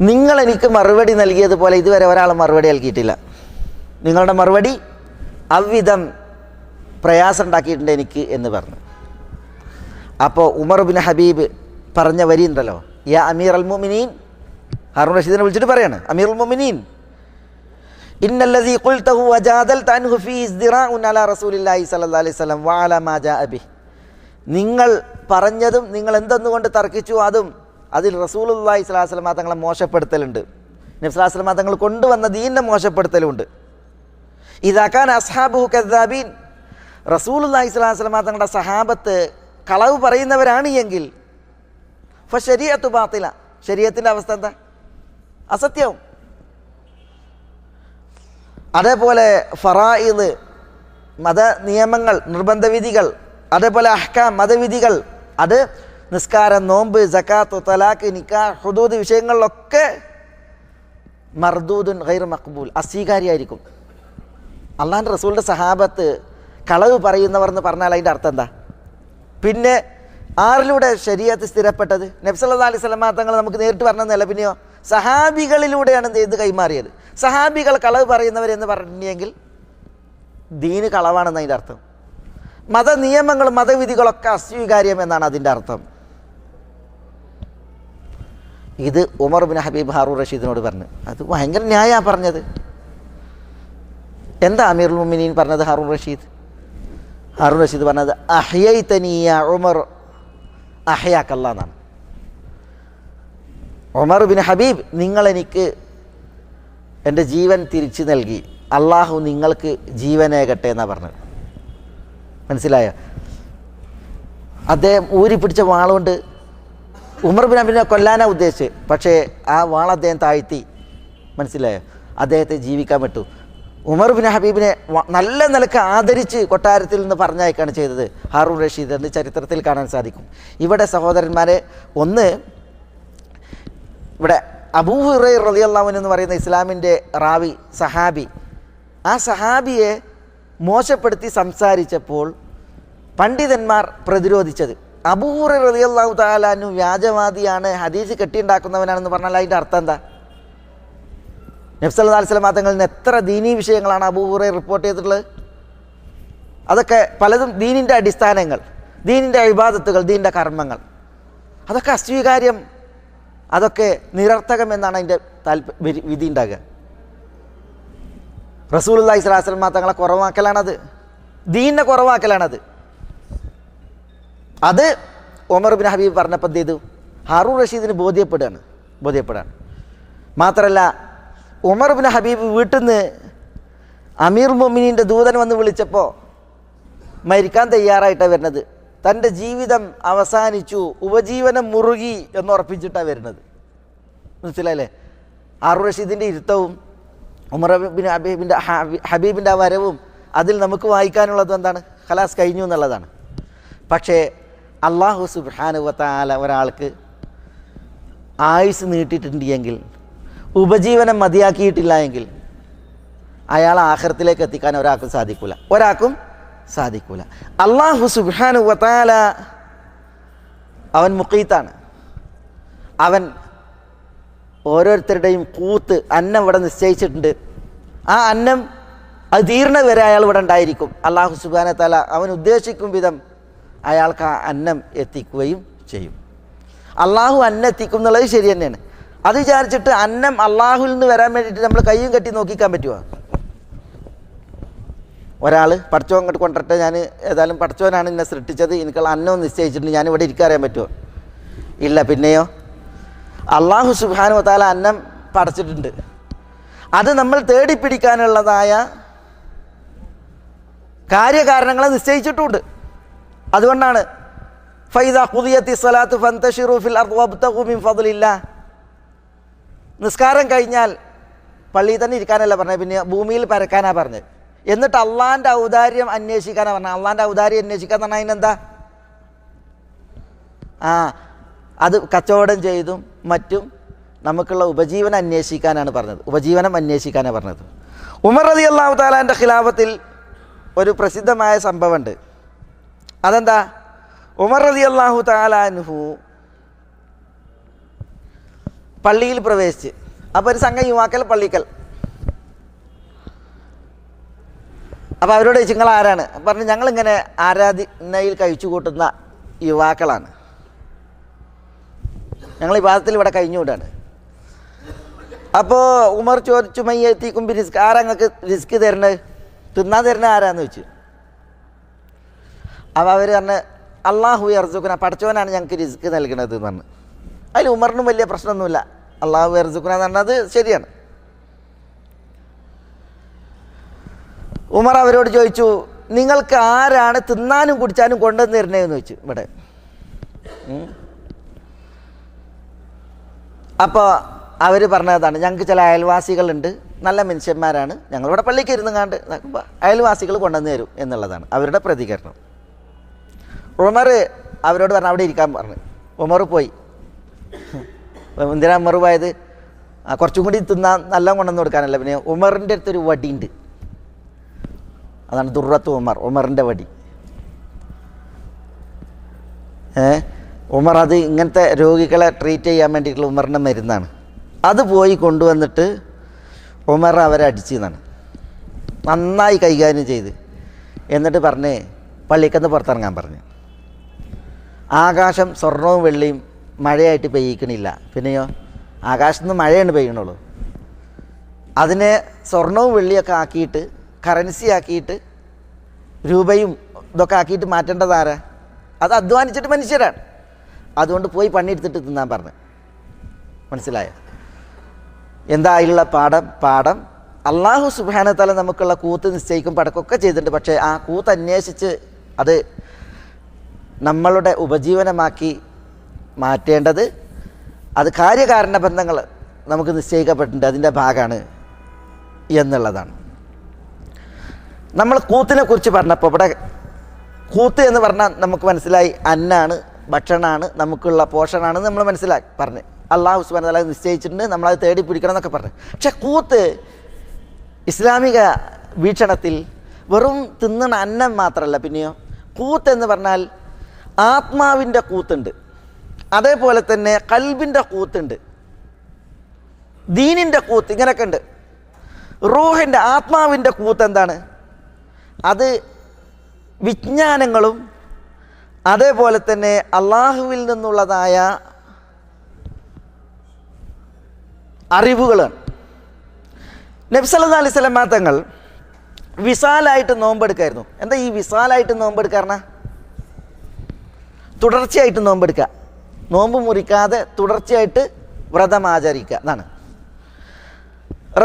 നിങ്ങൾ എനിക്ക് മറുപടി നൽകിയതുപോലെ ഇതുവരെ ഒരാൾ മറുപടി നൽകിയിട്ടില്ല. നിങ്ങളുടെ മറുപടി അவ்விധം പ്രയാസം ഉണ്ടാക്കിയിട്ടുണ്ട് എനിക്ക് എന്ന് പറഞ്ഞു. അപ്പോൾ ഉമർ ബിൻ ഹബീബ് പറഞ്ഞ വരി ഉണ്ടല്ലോ, യാ അമീർ അൽ മുഅ്മിനീൻ, ഹാറൂൺ റഷീദിനെ വിളിച്ചിട്ട് പറയാണ്, അമീർ അൽ മുഅ്മിനീൻ, ഇന്നല്ലദീ ഖുൽതഹു വജാദൽത അൻഹു ഫീ ഇസ്ദിറാഉൻ അലാ റസൂലില്ലാഹി സ്വല്ലല്ലാഹു അലൈഹി വസല്ലം വഅലാ മാ ജാഅ ബിഹി. നിങ്ങൾ പറഞ്ഞതും നിങ്ങൾ എന്തെന്നുകൊണ്ട് തർക്കിച്ചു അതും അതിൽ റസൂലുള്ളാഹി സ്വല്ലല്ലാഹു അലൈഹി വസല്ലം തങ്ങളെ മോശപ്പെടുത്തലുണ്ട്, നബി സ്വല്ലല്ലാഹു അലൈഹി വസല്ലം തങ്ങൾ കൊണ്ടുവന്ന ദീനിനെ മോശപ്പെടുത്തലുണ്ട്. ഇദാ കാന അസ്ഹാബുഹു കദ്ദാബീൻ, റസൂലുള്ളാഹി സ്വല്ലല്ലാഹു അലൈഹി വസല്ലം തങ്ങളുടെ സഹാബത്ത് കളവ് പറയുന്നവരാണ് എങ്കിൽ ഫശരീഅത്തു ബാത്തില, ശരീഅത്തിൻ്റെ അവസ്ഥ എന്താ, അസത്യവും. അതേപോലെ ഫറായിദ്, മത നിയമങ്ങൾ, നിർബന്ധ വിധികൾ, അതേപോലെ അഹ്കാം, മതവിധികൾ, അത് നിസ്കാരം, നോമ്പ്, സക്കാത്ത്, തലാഖ്, നിക്കാഹ്, ഹുദൂദ് വിഷയങ്ങളിലൊക്കെ മർദൂദുൻ ഗൈർ മഖ്ബൂൽ, അസ്വീകാര്യമായിരിക്കും. അള്ളാഹുവിൻ്റെ റസൂലിൻ്റെ സഹാബത്ത് കളവ് പറയുന്നവർ എന്ന് പറഞ്ഞാൽ അതിൻ്റെ അർത്ഥം എന്താ? പിന്നെ ആരിലൂടെ ശരീഅത്ത് സ്ഥിരപ്പെട്ടത്? നബി സല്ലല്ലാഹു അലൈഹി വസല്ലം തങ്ങൾ നമുക്ക് നേരിട്ട് പറഞ്ഞതല്ല, പിന്നെയോ സഹാബികളിലൂടെയാണ് ഇത് കൈമാറിയത്. സഹാബികൾ കളവ് പറയുന്നവരെന്ന് പറഞ്ഞെങ്കിൽ ദീന് കളവാണെന്ന് അതിൻ്റെ അർത്ഥം. മത നിയമങ്ങളും മതവിധികളൊക്കെ അസ്വീകാര്യം എന്നാണ് അതിൻ്റെ അർത്ഥം. ഇത് ഉമർ ബിൻ ഹബീബ് ഹാറൂൻ റഷീദിനോട് പറഞ്ഞു. അത് ഭയങ്കര ന്യായമാണ് പറഞ്ഞത്. എന്താ അമീറുൽ മുഅ്മിനീൻ പറഞ്ഞത്? ഹാറൂൻ റഷീദ് പറഞ്ഞത് അഹ്യൈതനീ യാ ഉമർ അഹ്യാക്കല്ലാഹ് എന്നാണ്. ഉമർ ബിൻ ഹബീബ്, നിങ്ങളെനിക്ക് എൻ്റെ ജീവൻ തിരിച്ചു നൽകി, അള്ളാഹു നിങ്ങൾക്ക് ജീവനേകട്ടെ എന്നാണ് പറഞ്ഞത്. മനസ്സിലായോ? അദ്ദേഹം ഊരിപ്പിടിച്ച വാളുകൊണ്ട് ഉമർ ബിൻ ഹബീബിനെ കൊല്ലാനാണ് ഉദ്ദേശിച്ചത്. പക്ഷേ ആ വാൾ അദ്ദേഹം താഴ്ത്തി. മനസ്സിലായോ? അദ്ദേഹത്തെ ജീവിക്കാൻ പറ്റൂ. ഉമർ ബിൻ ഹബീബിനെ നല്ല നിലക്ക് ആദരിച്ച് കൊട്ടാരത്തിൽ നിന്ന് പറഞ്ഞയക്കാണ് ചെയ്തത് ഹാറൂൻ റഷീദ് എന്ന് ചരിത്രത്തിൽ കാണാൻ സാധിക്കും. ഇവിടെ സഹോദരന്മാരെ, ഒന്ന് ഇവിടെ അബൂ ഹുറൈറ റളിയല്ലാഹു അൻഹു എന്ന് പറയുന്ന ഇസ്ലാമിൻ്റെ റാവി സഹാബി, ആ സഹാബിയെ മോശപ്പെടുത്തി സംസാരിച്ചപ്പോൾ പണ്ഡിതന്മാർ പ്രതിരോധിച്ചത്, അബൂ ഹുറൈറ റളിയല്ലാഹു തആല അൻഹു വ്യാജവാദിയാണ്, ഹദീസ് കെട്ടിയുണ്ടാക്കുന്നവനാണെന്ന് പറഞ്ഞാൽ അതിൻ്റെ അർത്ഥം എന്താ? നബി സല്ലല്ലാഹു അലൈഹി വസല്ലം തങ്ങളിൽ നിന്ന് എത്ര ദീനീ വിഷയങ്ങളാണ് അബൂ ഹുറൈറ റിപ്പോർട്ട് ചെയ്തിട്ടുള്ളത്? അതൊക്കെ പലതും ദീനിൻ്റെ അടിസ്ഥാനങ്ങൾ, ദീനിൻ്റെ ഇബാദത്തുകൾ, ദീനിൻ്റെ കർമ്മങ്ങൾ, അതൊക്കെ അസ്വീകാര്യം, അതൊക്കെ നിരർത്ഥകം എന്നാണ് അതിൻ്റെ വിധി ഉണ്ടാകുക. റസൂലുള്ളാഹി സ്വല്ലല്ലാഹു അലൈഹി വസല്ലം തങ്ങളെ കുറവാക്കലാണത്, ദീനിനെ കുറവാക്കലാണത്. അത് ഉമർ ബിൻ ഹബീബ് പറഞ്ഞപ്പോൾ എന്ത് ചെയ്തു? ഹാറൂൻ റഷീദിന് ബോധ്യപ്പെടുകയാണ്. മാത്രമല്ല, ഉമർ ബിൻ ഹബീബ് വീട്ടിൽ നിന്ന് അമീർ മുഅ്മിനീൻ്റെ ദൂതൻ വന്ന് വിളിച്ചപ്പോൾ മരിക്കാൻ തയ്യാറായിട്ടാണ് വരുന്നത്. തൻ്റെ ജീവിതം അവസാനിച്ചു, ഉപജീവനം മുറുകി എന്നുറപ്പിച്ചിട്ടാണ് വരുന്നത്. മനസ്സിലായില്ലേ? ഹാറൂൻ റഷീദിൻ്റെ ഇരുത്തവും ഉമർ ബിൻ ഹബീബിൻ്റെ ആ വരവും അതിൽ നമുക്ക് വായിക്കാനുള്ളത് എന്താണ്? ഖലാസ് കഴിഞ്ഞു എന്നുള്ളതാണ്. പക്ഷേ അല്ലാഹു സുബ്ഹാനഹു വ തആല ഒരാൾക്ക് ആയുസ് നീട്ടിയിട്ടുണ്ട് എങ്കിൽ, ഉപജീവനം മതിയാക്കിയിട്ടില്ല എങ്കിൽ, അയാൾ ആഖിറത്തിലേക്ക് എത്തിക്കാൻ ഒരാൾക്കും സാധിക്കൂല. അല്ലാഹു സുബ്ഹാനഹു വ തആല അവൻ മുഖീത്താണ്. അവൻ ഓരോരുത്തരുടെയും കൂത്ത്, അന്നം ഇവിടെ നിശ്ചയിച്ചിട്ടുണ്ട്. ആ അന്നം അത് തീർന്ന വരെ അയാൾ ഇവിടെ ഉണ്ടായിരിക്കും. അല്ലാഹു സുബ്ഹാനഹു വ തആല അവൻ ഉദ്ദേശിക്കും വിധം അയാൾക്ക് ആ അന്നം എത്തിക്കുകയും ചെയ്യും. അള്ളാഹു അന്നം എത്തിക്കും എന്നുള്ളത് ശരി തന്നെയാണ്. അത് വിചാരിച്ചിട്ട് അന്നം അള്ളാഹുവിൽ നിന്ന് വരാൻ വേണ്ടിയിട്ട് നമ്മൾ കയ്യും കെട്ടി നോക്കിക്കാൻ പറ്റുമോ? ഒരാൾ പഠിച്ചോൻ ഇങ്ങോട്ട് കൊണ്ടിട്ട്, ഞാൻ ഏതായാലും പഠിച്ചോനാണ് എന്നെ സൃഷ്ടിച്ചത്, എനിക്കുള്ള അന്നം നിശ്ചയിച്ചിട്ടുണ്ട്, ഞാനിവിടെ ഇരിക്കാൻ പറ്റുമോ? ഇല്ല. പിന്നെയോ, അള്ളാഹു സുബ്ഹാനഹു വ തആല അന്നം പടച്ചിട്ടുണ്ട്. അത് നമ്മൾ തേടിപ്പിടിക്കാനുള്ളതായ കാര്യകാരണങ്ങളെ നിശ്ചയിച്ചിട്ടുമുണ്ട്. അതുകൊണ്ടാണ് ഫൈദാ ഖുദിയത്തി സ്വലാത്തു ഫന്തശിറു ഫിൽ അർദി വബ്തഗു മിൻ ഫദ്ലില്ലാഹ്, നിസ്കാരം കഴിഞ്ഞാൽ പള്ളിയിൽ തന്നെ ഇരിക്കാനല്ല പറഞ്ഞത്, പിന്നെ ഭൂമിയിൽ പരക്കാനാണ് പറഞ്ഞത്. എന്നിട്ട് അള്ളാൻ്റെ ഔദാര്യം അന്വേഷിക്കാനാണ് പറഞ്ഞത്. അള്ളാൻ്റെ ഔദാര്യം അന്വേഷിക്കാൻ പറഞ്ഞാൽ അതിനെന്താ? അത് കച്ചവടം ചെയ്തും മറ്റും നമുക്കുള്ള ഉപജീവനം അന്വേഷിക്കാനാണ് പറഞ്ഞത്. ഉമർ റളിയല്ലാഹു തആലാൻ്റെ ഖിലാഫത്തിൽ ഒരു പ്രസിദ്ധമായ സംഭവമുണ്ട്. അതെന്താ? ഉമർ റളിയല്ലാഹു തആല അൻഹു പള്ളിയിൽ പ്രവേശിച്ച്, അപ്പോൾ ഒരു സംഘം യുവാക്കൾ പള്ളിക്കൽ. അപ്പോൾ അവരോട് ചോദിച്ചു, നിങ്ങൾ ആരാണ്? പറഞ്ഞു, ഞങ്ങളിങ്ങനെ ആരാധനയിൽ കഴിച്ചു കൂട്ടുന്ന യുവാക്കളാണ്, ഞങ്ങൾ ഇബാദത്തിൽ ഇവിടെ കഴിഞ്ഞുകൂടാണ്. അപ്പോൾ ഉമർ ചോദിച്ചു, മയ്യത്തിക്കും റിസ്ക്, ആരാ നിങ്ങൾക്ക് റിസ്ക് തരണത്, തിന്നാൻ തരുന്നത് ആരാന്ന് ചോദിച്ചു. അപ്പോൾ അവർ പറഞ്ഞ്, അള്ളാഹു യർസുഖുന, പടച്ചവനാണ് ഞങ്ങൾക്ക് റിസ്ക് നൽകണത് എന്ന് പറഞ്ഞു. അതിൽ ഉമറിനും വലിയ പ്രശ്നമൊന്നുമില്ല. അള്ളാഹു യർസുഖുന എന്ന് പറഞ്ഞത് ശരിയാണ്. ഉമർ അവരോട് ചോദിച്ചു, നിങ്ങൾക്ക് ആരാണ് തിന്നാനും കുടിച്ചാനും കൊണ്ടുവന്ന് തരുന്നതെന്ന് ചോദിച്ചു ഇവിടെ. അപ്പോൾ അവർ പറഞ്ഞതാണ്, ഞങ്ങൾക്ക് ചില അയൽവാസികളുണ്ട്, നല്ല മനുഷ്യന്മാരാണ്, ഞങ്ങളിവിടെ പള്ളിക്ക് ഇരുന്ന് കണ്ട് അയൽവാസികൾ കൊണ്ടുവന്ന് തരും എന്നുള്ളതാണ് അവരുടെ പ്രതികരണം. ഉമർ അവരോട് പറഞ്ഞു അവിടെ ഇരിക്കാൻ പറഞ്ഞു. ഉമർ പോയി. എന്തിനാ ഉമർ പോയത്? കുറച്ചും കൂടി തിന്നാൻ നല്ല കൊണ്ടുവന്ന് കൊടുക്കാനല്ല. പിന്നെ ഉമറിൻ്റെ അടുത്തൊരു വടിയുണ്ട്, അതാണ് ദുർറത്ത് ഉമറിൻ്റെ വടി. ഉമർ അത് ഇങ്ങനത്തെ രോഗികളെ ട്രീറ്റ് ചെയ്യാൻ വേണ്ടിയിട്ടുള്ള ഉമറിൻ്റെ മരുന്നാണ്. അത് പോയി കൊണ്ടുവന്നിട്ട് ഉമർ അവരെ അടിച്ചെന്നാണ്, നന്നായി കൈകാര്യം ചെയ്ത്. എന്നിട്ട് പറഞ്ഞ് പള്ളിക്കന്ന് പുറത്തിറങ്ങാൻ പറഞ്ഞു. ആകാശം സ്വർണവും വെള്ളിയും മഴയായിട്ട് പെയ്യിക്കണില്ല, പിന്നെയോ ആകാശത്ത് നിന്ന് മഴയാണ് പെയ്യണുള്ളൂ. അതിനെ സ്വർണവും വെള്ളിയൊക്കെ ആക്കിയിട്ട് കറൻസി ആക്കിയിട്ട് രൂപയും ഇതൊക്കെ ആക്കിയിട്ട് മാറ്റേണ്ടതാരാ? അത് അധ്വാനിച്ചിട്ട് മനുഷ്യരാണ്. അതുകൊണ്ട് പോയി പണിയെടുത്തിട്ട് തിന്നാൻ പറഞ്ഞു. മനസ്സിലായോ? എന്താ അതിലുള്ള പാഠം അള്ളാഹു സുബ്ഹാനഹു വ തആല നമുക്കുള്ള കൂത്ത് നിശ്ചയിക്കും പടക്കമൊക്കെ ചെയ്തിട്ടുണ്ട്. പക്ഷേ ആ കൂത്ത് അന്വേഷിച്ച് അത് നമ്മളുടെ ഉപജീവനമാക്കി മാറ്റേണ്ടത്, അത് കാര്യകാരണ ബന്ധങ്ങൾ നമുക്ക് നിശ്ചയിക്കപ്പെട്ടിട്ടുണ്ട്, അതിൻ്റെ ഭാഗമാണ് എന്നുള്ളതാണ്. നമ്മൾ കൂത്തിനെ കുറിച്ച് പറഞ്ഞപ്പോൾ ഇവിടെ കൂത്ത് എന്ന് പറഞ്ഞാൽ നമുക്ക് മനസ്സിലായി അന്നാണ്, ഭക്ഷണമാണ്, നമുക്കുള്ള പോഷണമാണ് നമ്മൾ മനസ്സിലാക്കി പറഞ്ഞ്. അള്ളാഹു സുബ്ഹാനഹു വ തആല നിശ്ചയിച്ചിട്ടുണ്ട്, നമ്മളത് തേടി പിടിക്കണം എന്നൊക്കെ പറഞ്ഞു. പക്ഷെ കൂത്ത് ഇസ്ലാമിക വീക്ഷണത്തിൽ വെറും തിന്നണ അന്നം മാത്രമല്ല, പിന്നെയോ കൂത്ത് എന്ന് പറഞ്ഞാൽ ആത്മാവിൻ്റെ കൂത്തുണ്ട്, അതേപോലെ തന്നെ കൽബിൻ്റെ കൂത്തുണ്ട്, ദീനിൻ്റെ കൂത്ത്, ഇങ്ങനെയൊക്കെ ഉണ്ട്. റൂഹിൻ്റെ ആത്മാവിൻ്റെ കൂത്ത് എന്താണ്? അത് വിജ്ഞാനങ്ങളും അതേപോലെ തന്നെ അള്ളാഹുവിൽ നിന്നുള്ളതായ അറിവുകളാണ്. നബി സല്ലല്ലാഹു അലൈഹി വസല്ലം തങ്ങൾ വിസാലായിട്ട് നോമ്പെടുക്കായിരുന്നു. എന്താ ഈ വിസാലായിട്ട് നോമ്പെടുക്കാറ? തുടർച്ചയായിട്ട് നോമ്പെടുക്കുക, നോമ്പ് മുറിക്കാതെ തുടർച്ചയായിട്ട് വ്രതം ആചരിക്കുക എന്നാണ്.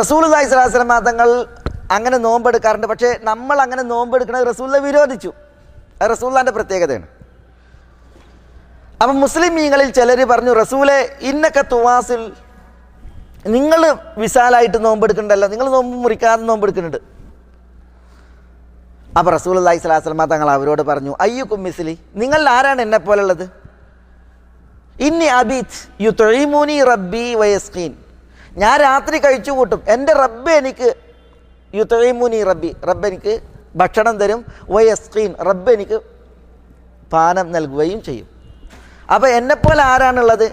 റസൂലുള്ളാഹി സ്വല്ലല്ലാഹു അലൈഹി വസല്ലം തങ്ങൾ അങ്ങനെ നോമ്പെടുക്കാറുണ്ട്. പക്ഷേ നമ്മൾ അങ്ങനെ നോമ്പെടുക്കുന്നത് റസൂലിനെ വിരോധിച്ചു. അത് റസൂലുള്ളാഹിൻ്റെ പ്രത്യേകതയാണ്. അപ്പം മുസ്ലിമീങ്ങളിൽ ചിലർ പറഞ്ഞു, റസൂലെ ഇന്നക തുവാസിൽ, നിങ്ങൾ വിശാലായിട്ട് നോമ്പെടുക്കണ്ടല്ലോ, നിങ്ങൾ നോമ്പ് മുറിക്കാതെ നോമ്പെടുക്കുന്നുണ്ട്. അപ്പോൾ റസൂലുള്ളാഹി സ്വല്ലല്ലാഹു അലൈഹി വസല്ലം തങ്ങൾ അവരോട് പറഞ്ഞു, അയ്യുക്കും മിസ്ലി, നിങ്ങൾ ആരാണ് എന്നെ പോലുള്ളത്? ഇന്നി അബീത് യുത്ഇമുനി റബ്ബി വയസ്ഖീൻ, ഞാൻ രാത്രി കഴിച്ചു കൂട്ടും, എൻ്റെ റബ്ബ് എനിക്ക് യുത്ഇമുനി റബ്ബി, റബ്ബ് എനിക്ക് ഭക്ഷണം തരും, വയസ്ഖീൻ, റബ്ബ് എനിക്ക് പാനം നൽകുകയും ചെയ്യും. അപ്പോൾ എന്നെപ്പോലെ ആരാണുള്ളത്?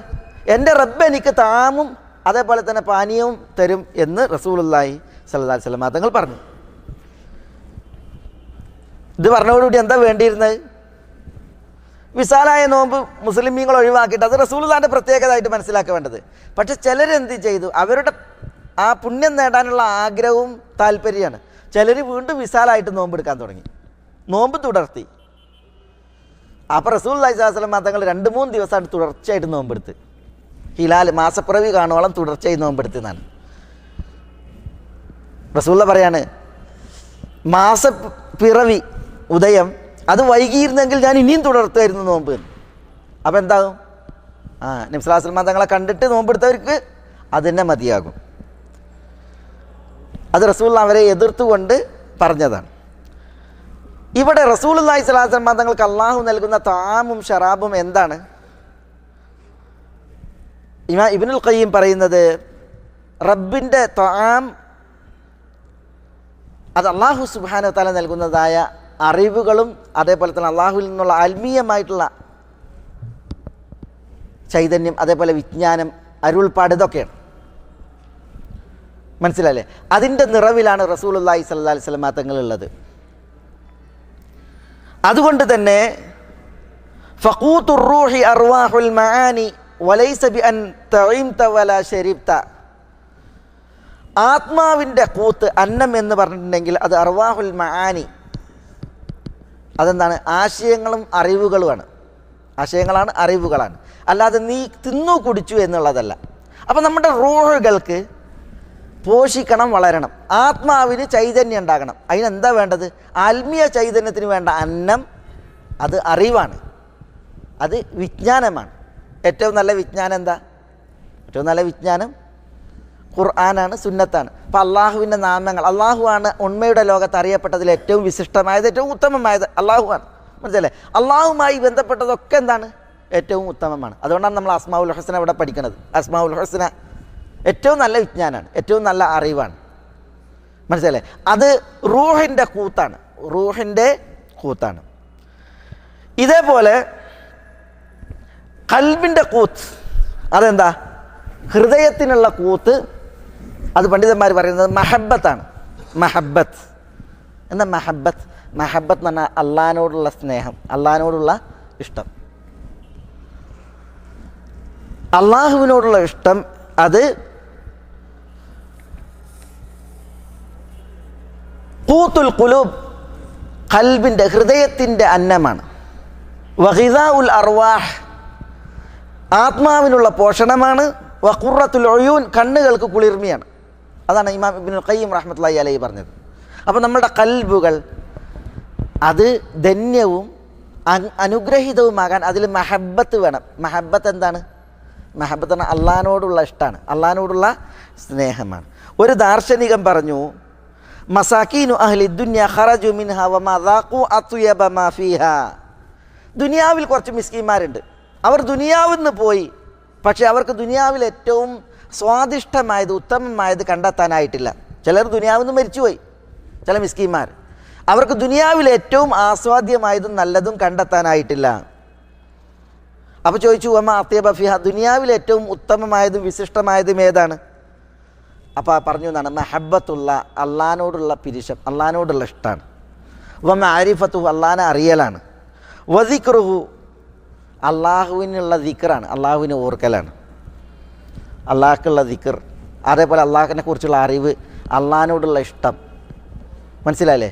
എൻ്റെ റബ്ബ് എനിക്ക് താമും അതേപോലെ തന്നെ പാനീയവും തരും എന്ന് റസൂലുള്ളാഹി സ്വല്ലല്ലാഹു അലൈഹി വസല്ലം തങ്ങൾ പറഞ്ഞു. ഇത് പറഞ്ഞതോടുകൂടി എന്താ വേണ്ടിയിരുന്നത്? വിശാലായ നോമ്പ് മുസ്ലിമീങ്ങൾ ഒഴിവാക്കിയിട്ട് അത് റസൂലുള്ളാഹിൻ്റെ പ്രത്യേകതയായിട്ട് മനസ്സിലാക്കുക വേണ്ടത്. പക്ഷെ ചിലരെന്ത് ചെയ്തു? അവരുടെ ആ പുണ്യം നേടാനുള്ള ആഗ്രഹവും താല്പര്യമാണ്. ചിലർ വീണ്ടും വിശാലായിട്ട് നോമ്പെടുക്കാൻ തുടങ്ങി, നോമ്പ് തുടർത്തി. അപ്പോൾ റസൂലുള്ളാഹി സ്വല്ലല്ലാഹു അലൈഹി വസല്ലം തങ്ങൾ 2-3 ദിവസമായിട്ട് തുടർച്ചയായിട്ട് നോമ്പെടുത്ത്, ഹിലാൽ മാസപ്പിറവി കാണുവോളം തുടർച്ചയായി നോമ്പെടുത്തെന്നാണ്. റസൂലുള്ള പറയാണ്, മാസപ്പിറവി ഉദയം അത് വൈകിയിരുന്നെങ്കിൽ ഞാൻ ഇനിയും തുടർത്തുമായിരുന്നു നോമ്പ്. അപ്പോൾ എന്താകും? നബി സ്വല്ലല്ലാഹു അലൈഹി വസല്ലം തങ്ങളെ കണ്ടിട്ട് നോമ്പെടുത്തവർക്ക് അത് തന്നെ മതിയാകും. അത് റസൂലുള്ള അവരെ എതിർത്തുകൊണ്ട് പറഞ്ഞതാണ്. ഇവിടെ റസൂലുള്ളാഹി സ്വല്ലല്ലാഹു അലൈഹി വസല്ലം തങ്ങൾക്ക് അള്ളാഹു നൽകുന്ന താമും ഷറാബും എന്താണ്? ഇമാം ഇബ്നുൽ ഖയ്യിം പറയുന്നത്, റബ്ബിൻ്റെ താം അത് അള്ളാഹു സുബ്ഹാനഹു വ തആല നൽകുന്നതായ അറിവുകളും അതേപോലെ തന്നെ അള്ളാഹുവിൽ നിന്നുള്ള ആത്മീയമായിട്ടുള്ള ചൈതന്യം, അതേപോലെ വിജ്ഞാനം, അരുൾപ്പാട്, ഇതൊക്കെയാണ്. മനസ്സിലല്ലേ? അതിൻ്റെ നിറവിലാണ് റസൂലുള്ളാഹി സ്വല്ലല്ലാഹു അലൈഹി വസല്ലം തങ്ങളുള്ളത്. അതുകൊണ്ട് തന്നെ ഫഖൂത്തുർ റൂഹി അർവാഹുൽ മആനി വലൈസ ബിഅൻ തഈംത വലാ ശരിബ്ത, ആത്മാവിൻ്റെ കൂത്ത് അന്നം എന്ന് പറഞ്ഞിട്ടുണ്ടെങ്കിൽ അത് അർവാഹുൽ മആനി, അതെന്താണ്? ആശയങ്ങളും അറിവുകളുമാണ്. ആശയങ്ങളാണ്, അറിവുകളാണ്, അല്ലാതെ നീ തിന്നു കുടിച്ചു എന്നുള്ളതല്ല. അപ്പം നമ്മുടെ റൂഹുകൾക്ക് പോഷിക്കണം, വളരണം, ആത്മാവിന് ചൈതന്യം ഉണ്ടാകണം. അതിനെന്താ വേണ്ടത്? ആത്മീയ ചൈതന്യത്തിന് വേണ്ട അന്നം അത് അറിവാണ്, അത് വിജ്ഞാനമാണ്. ഏറ്റവും നല്ല വിജ്ഞാനം എന്താ? ഏറ്റവും നല്ല വിജ്ഞാനം ഖുർആനാണ്, സുന്നത്താണ്. അപ്പം അള്ളാഹുവിൻ്റെ നാമങ്ങൾ, അള്ളാഹുവാണ് ഉണ്മയുടെ ലോകത്ത് അറിയപ്പെട്ടതിൽ ഏറ്റവും വിശിഷ്ടമായത്, ഏറ്റവും ഉത്തമമായത് അള്ളാഹുവാണ്. മനസ്സിലല്ലേ? അള്ളാഹുമായി ബന്ധപ്പെട്ടതൊക്കെ എന്താണ്? ഏറ്റവും ഉത്തമമാണ്. അതുകൊണ്ടാണ് നമ്മൾ അസ്മാഉൽ ഹുസ്ന ഇവിടെ പഠിക്കുന്നത്. അസ്മാഉൽ ഹുസ്ന ഏറ്റവും നല്ല വിജ്ഞാനമാണ്, ഏറ്റവും നല്ല അറിവാണ്. മനസ്സിലല്ലേ? അത് റൂഹിൻ്റെ കൂത്താണ്, റൂഹിൻ്റെ കൂത്താണ്. ഇതേപോലെ ഖൽബിൻ്റെ കൂത്ത് അതെന്താ? ഹൃദയത്തിനുള്ള കൂത്ത്. അത് പണ്ഡിതന്മാർ പറയുന്നത് മഹബത്താണ്. മഹബത്ത് എന്താ? മഹബത്ത് എന്ന് പറഞ്ഞാൽ അള്ളാഹിനോടുള്ള സ്നേഹം, അള്ളാഹിനോടുള്ള ഇഷ്ടം, അള്ളാഹുവിനോടുള്ള ഇഷ്ടം. അത് ഖൂത്തുൽ ഖുലൂബ്, ഖൽബിൻ്റെ ഹൃദയത്തിൻ്റെ അന്നമാണ്. വഗിദാഉൽ അർവാഹ്, ആത്മാവിനുള്ള പോഷണമാണ്. വഖുറത്തുൽ ഉയൂൻ, കണ്ണുകൾക്ക് കുളിർമയാണ്. അതാണ് ഇമാം ഇബ്നുൽ ഖയ്യിം റഹ്മത്തുള്ളാഹി അലൈഹി പറഞ്ഞത്. അപ്പോൾ നമ്മുടെ കൽബുകൾ അത് ധന്യവും അനുഗ്രഹീതവുമാകാൻ അതിൽ മഹബത്ത് വേണം. മഹബത്ത് എന്താണ്? മഹബത്ത് പറഞ്ഞാൽ അള്ളാഹിനോടുള്ള ഇഷ്ടമാണ്, അള്ളാഹിനോടുള്ള സ്നേഹമാണ്. ഒരു ദാർശനികൻ പറഞ്ഞു, മസാക്കീനു അഹ്ലി ദുനിയ ഖറജു മിൻഹാ വമാ ദാഖു അത്യബ മാ ഫീഹാ. ദുനിയാവിൽ കുറച്ച് മിസ്കീന്മാരുണ്ട്, അവർ ദുനിയാവിൽ നിന്ന് പോയി, പക്ഷേ അവർക്ക് ദുനിയാവിൽ ഏറ്റവും സ്വാദിഷ്ടമായത് ഉത്തമമായത് കണ്ടെത്താനായിട്ടില്ല. ചിലർ ദുനിയാവിൽ നിന്ന് മരിച്ചുപോയി, ചില മിസ്കീന്മാർ, അവർക്ക് ദുനിയാവിൽ ഏറ്റവും ആസ്വാദ്യമായതും നല്ലതും കണ്ടെത്താനായിട്ടില്ല. അപ്പോൾ ചോദിച്ചു, വമാ അത്യബ ഫീഹാ, ദുനിയാവിൽ ഏറ്റവും ഉത്തമമായതും വിശിഷ്ടമായതും ഏതാണ്? അപ്പോൾ പറഞ്ഞു എന്നാണ്, മഹബത്തുള്ള, അള്ളാഹിനോടുള്ള പിരിശം, അള്ളാഹിനോടുള്ള ഇഷ്ടമാണ്. വമഅരിഫത്തു, അള്ളാഹിനെ അറിയലാണ്. വദിക്റുഹു, അള്ളാഹുവിനുള്ള ദിക്റാണ്, അള്ളാഹുവിനെ ഓർക്കലാണ്, അള്ളാഹ്ക്കുള്ള ദിക്ർ. അതേപോലെ അള്ളാഹിനെ കുറിച്ചുള്ള അറിവ്, അള്ളാഹിനോടുള്ള ഇഷ്ടം. മനസ്സിലായില്ലേ?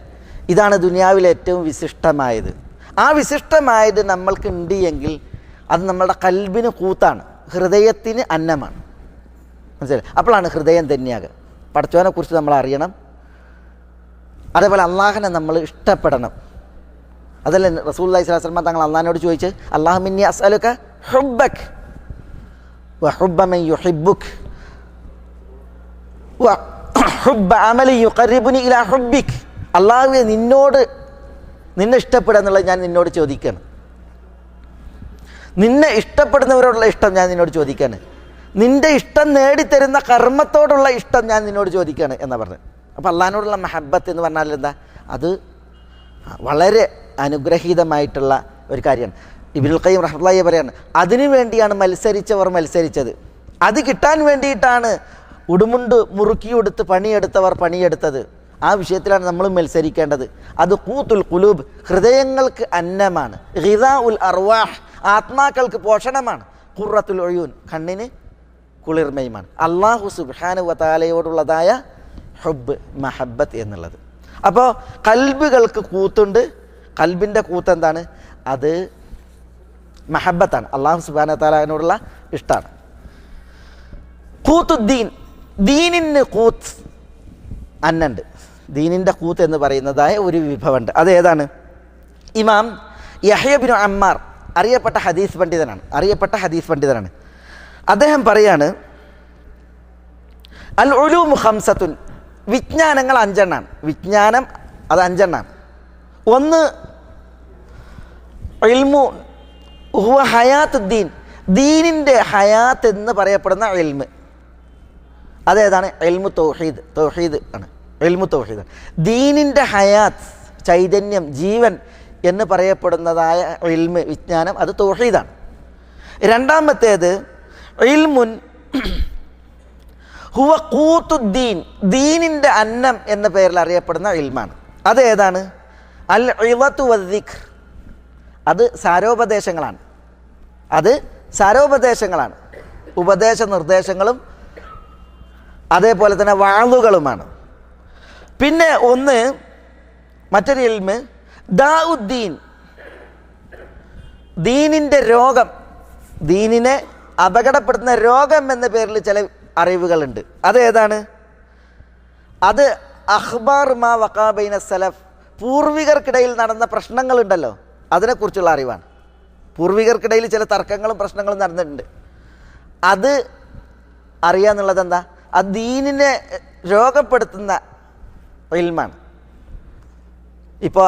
ഇതാണ് ദുനിയാവിലെ ഏറ്റവും വിശിഷ്ടമായത്. ആ വിശിഷ്ടമായത് നമ്മൾക്കുണ്ട് എങ്കിൽ അത് നമ്മളുടെ കൽബിന് കൂത്താണ്, ഹൃദയത്തിന് അന്നമാണ്. മനസ്സിലായി? അപ്പോഴാണ് ഹൃദയം തന്നെയാകുക. പടച്ചവനെ കുറിച്ച് നമ്മൾ അറിയണം, അതേപോലെ അള്ളാഹിനെ നമ്മൾ ഇഷ്ടപ്പെടണം. അതല്ലേ റസൂലുള്ളാഹി സ്വല്ലല്ലാഹു അലൈഹി വസല്ലം തങ്ങൾ അള്ളാഹിനോട് ചോദിച്ച്, അല്ലാഹുമ്മ അസ്അലുക ഹുബ്ബക വഹുബ്ബ മൻ യുഹിബ്ബുക വഹുബ്ബ അമലി യുഖർരിബുനി ഇലാ ഹുബ്ബിക. അള്ളാഹുവേ, നിന്നെ ഇഷ്ടപ്പെടുക എന്നുള്ളത് ഞാൻ നിന്നോട് ചോദിക്കുകയാണ്. നിന്നെ ഇഷ്ടപ്പെടുന്നവരോടുള്ള ഇഷ്ടം ഞാൻ നിന്നോട് ചോദിക്കുകയാണ്. നിൻ്റെ ഇഷ്ടം നേടിത്തരുന്ന കർമ്മത്തോടുള്ള ഇഷ്ടം ഞാൻ നിന്നോട് ചോദിക്കുകയാണ് എന്നാണ് പറഞ്ഞത്. അപ്പോൾ അള്ളാഹിനോടുള്ള മഹബത്ത് എന്ന് പറഞ്ഞാൽ എന്താ? അത് വളരെ അനുഗ്രഹീതമായിട്ടുള്ള ഒരു കാര്യമാണ്. ഇബ്നുൽ ഖയ്യിം റഹ്മത്തുള്ളാഹി പറയാണ്, അതിനു വേണ്ടിയാണ് മത്സരിച്ചവർ മത്സരിച്ചത്, അത് കിട്ടാൻ വേണ്ടിയിട്ടാണ് ഉടുമുണ്ട് മുറുക്കിയെടുത്ത് പണിയെടുത്തവർ പണിയെടുത്തത്. ആ വിഷയത്തിലാണ് നമ്മൾ മത്സരിക്കേണ്ടത്. അത് ഖൂത്തുൽ ഖുലൂബ്, ഹൃദയങ്ങൾക്ക് അന്നമാണ്. ഗിദാഉൽ അർവാഹ്, ആത്മാക്കൾക്ക് പോഷണമാണ്. ഖുറത്തുൽ ഉയൂൻ, കണ്ണിന് കുളിർമയുമാണ്. അല്ലാഹു സുബ്ഹാനഹു വ തആലയോടുള്ളതായ ഹുബ്ബ്, മഹബത്ത് എന്നുള്ളത്. അപ്പോൾ കൽബുകൾക്ക് കൂത്തുണ്ട്. കൽബിൻ്റെ കൂത്ത് എന്താണ്? അത് മഹബത്താണ്, അല്ലാഹു സുബ്ഹാനഹു വ തആലയോടുള്ള ഇഷ്ടമാണ്. ഖൂത്തുദ്ദീൻ, ദീനിന് കൂത്ത് അന്നുണ്ട്. ദീനിൻ്റെ കൂത്ത് എന്ന് പറയുന്നതായ ഒരു വിഭവമുണ്ട്. അതേതാണ്? ഇമാം യഹ്യ ബിൻ അമ്മാർ അറിയപ്പെട്ട ഹദീസ് പണ്ഡിതനാണ്. അദ്ദേഹം പറയാണ്, അൽ ഉലൂമു ഖംസത്തുൻ, വിജ്ഞാനങ്ങൾ 5 എണ്ണമാണ്. വിജ്ഞാനം അത് 5 എണ്ണമാണ്. ഒന്ന് ഇൽമു ഹുവ ഹയാത്തുദ്ദീൻ, ദീനിൻ്റെ ഹയാത്ത് എന്ന് പറയപ്പെടുന്ന ഇൽമ്. അതേതാണ്? ഇൽമു തൗഹീദ് ആണ്. ഇൽമു തൗഹീദ്, ദീനിൻ്റെ ഹയാത്ത്, ചൈതന്യം, ജീവൻ എന്ന് പറയപ്പെടുന്നതായ ഇൽമ്, വിജ്ഞാനം, അത് തൗഹീദാണ്. രണ്ടാമത്തേത് ഇൽമുൻ ഹുവ ഖൂത്തുദ്ദീൻ, ദീനിൻ്റെ അന്നം എന്ന പേരിൽ അറിയപ്പെടുന്ന ഇൽമാണ്. അതേതാണ്? അൽ ഇളതു വദ്ദിക്ർ, അത് സാരോപദേശങ്ങളാണ്. ഉപദേശ നിർദ്ദേശങ്ങളും അതേപോലെ തന്നെ വാളുകളുമാണ്. പിന്നെ മറ്റൊരു ഇൽമ് ദാഉദ്ദീൻ, ദീനിൻ്റെ രോഗം, ദീനിനെ അപകടപ്പെടുത്തുന്ന രോഗം എന്ന പേരിൽ ചില അറിവുകളുണ്ട്. അതേതാണ്? അത് അഖ്ബാർ മാ വഖാ ബൈന സലഫ്, പൂർവികർക്കിടയിൽ നടന്ന പ്രശ്നങ്ങളുണ്ടല്ലോ, അതിനെക്കുറിച്ചുള്ള അറിവാണ്. പൂർവികർക്കിടയിൽ ചില തർക്കങ്ങളും പ്രശ്നങ്ങളും നടന്നിട്ടുണ്ട്, അത് അറിയാന്നുള്ളത് എന്താ? അത് ദീനിനെ രോഗപ്പെടുത്തുന്ന ഇൽമാണ്. ഇപ്പോൾ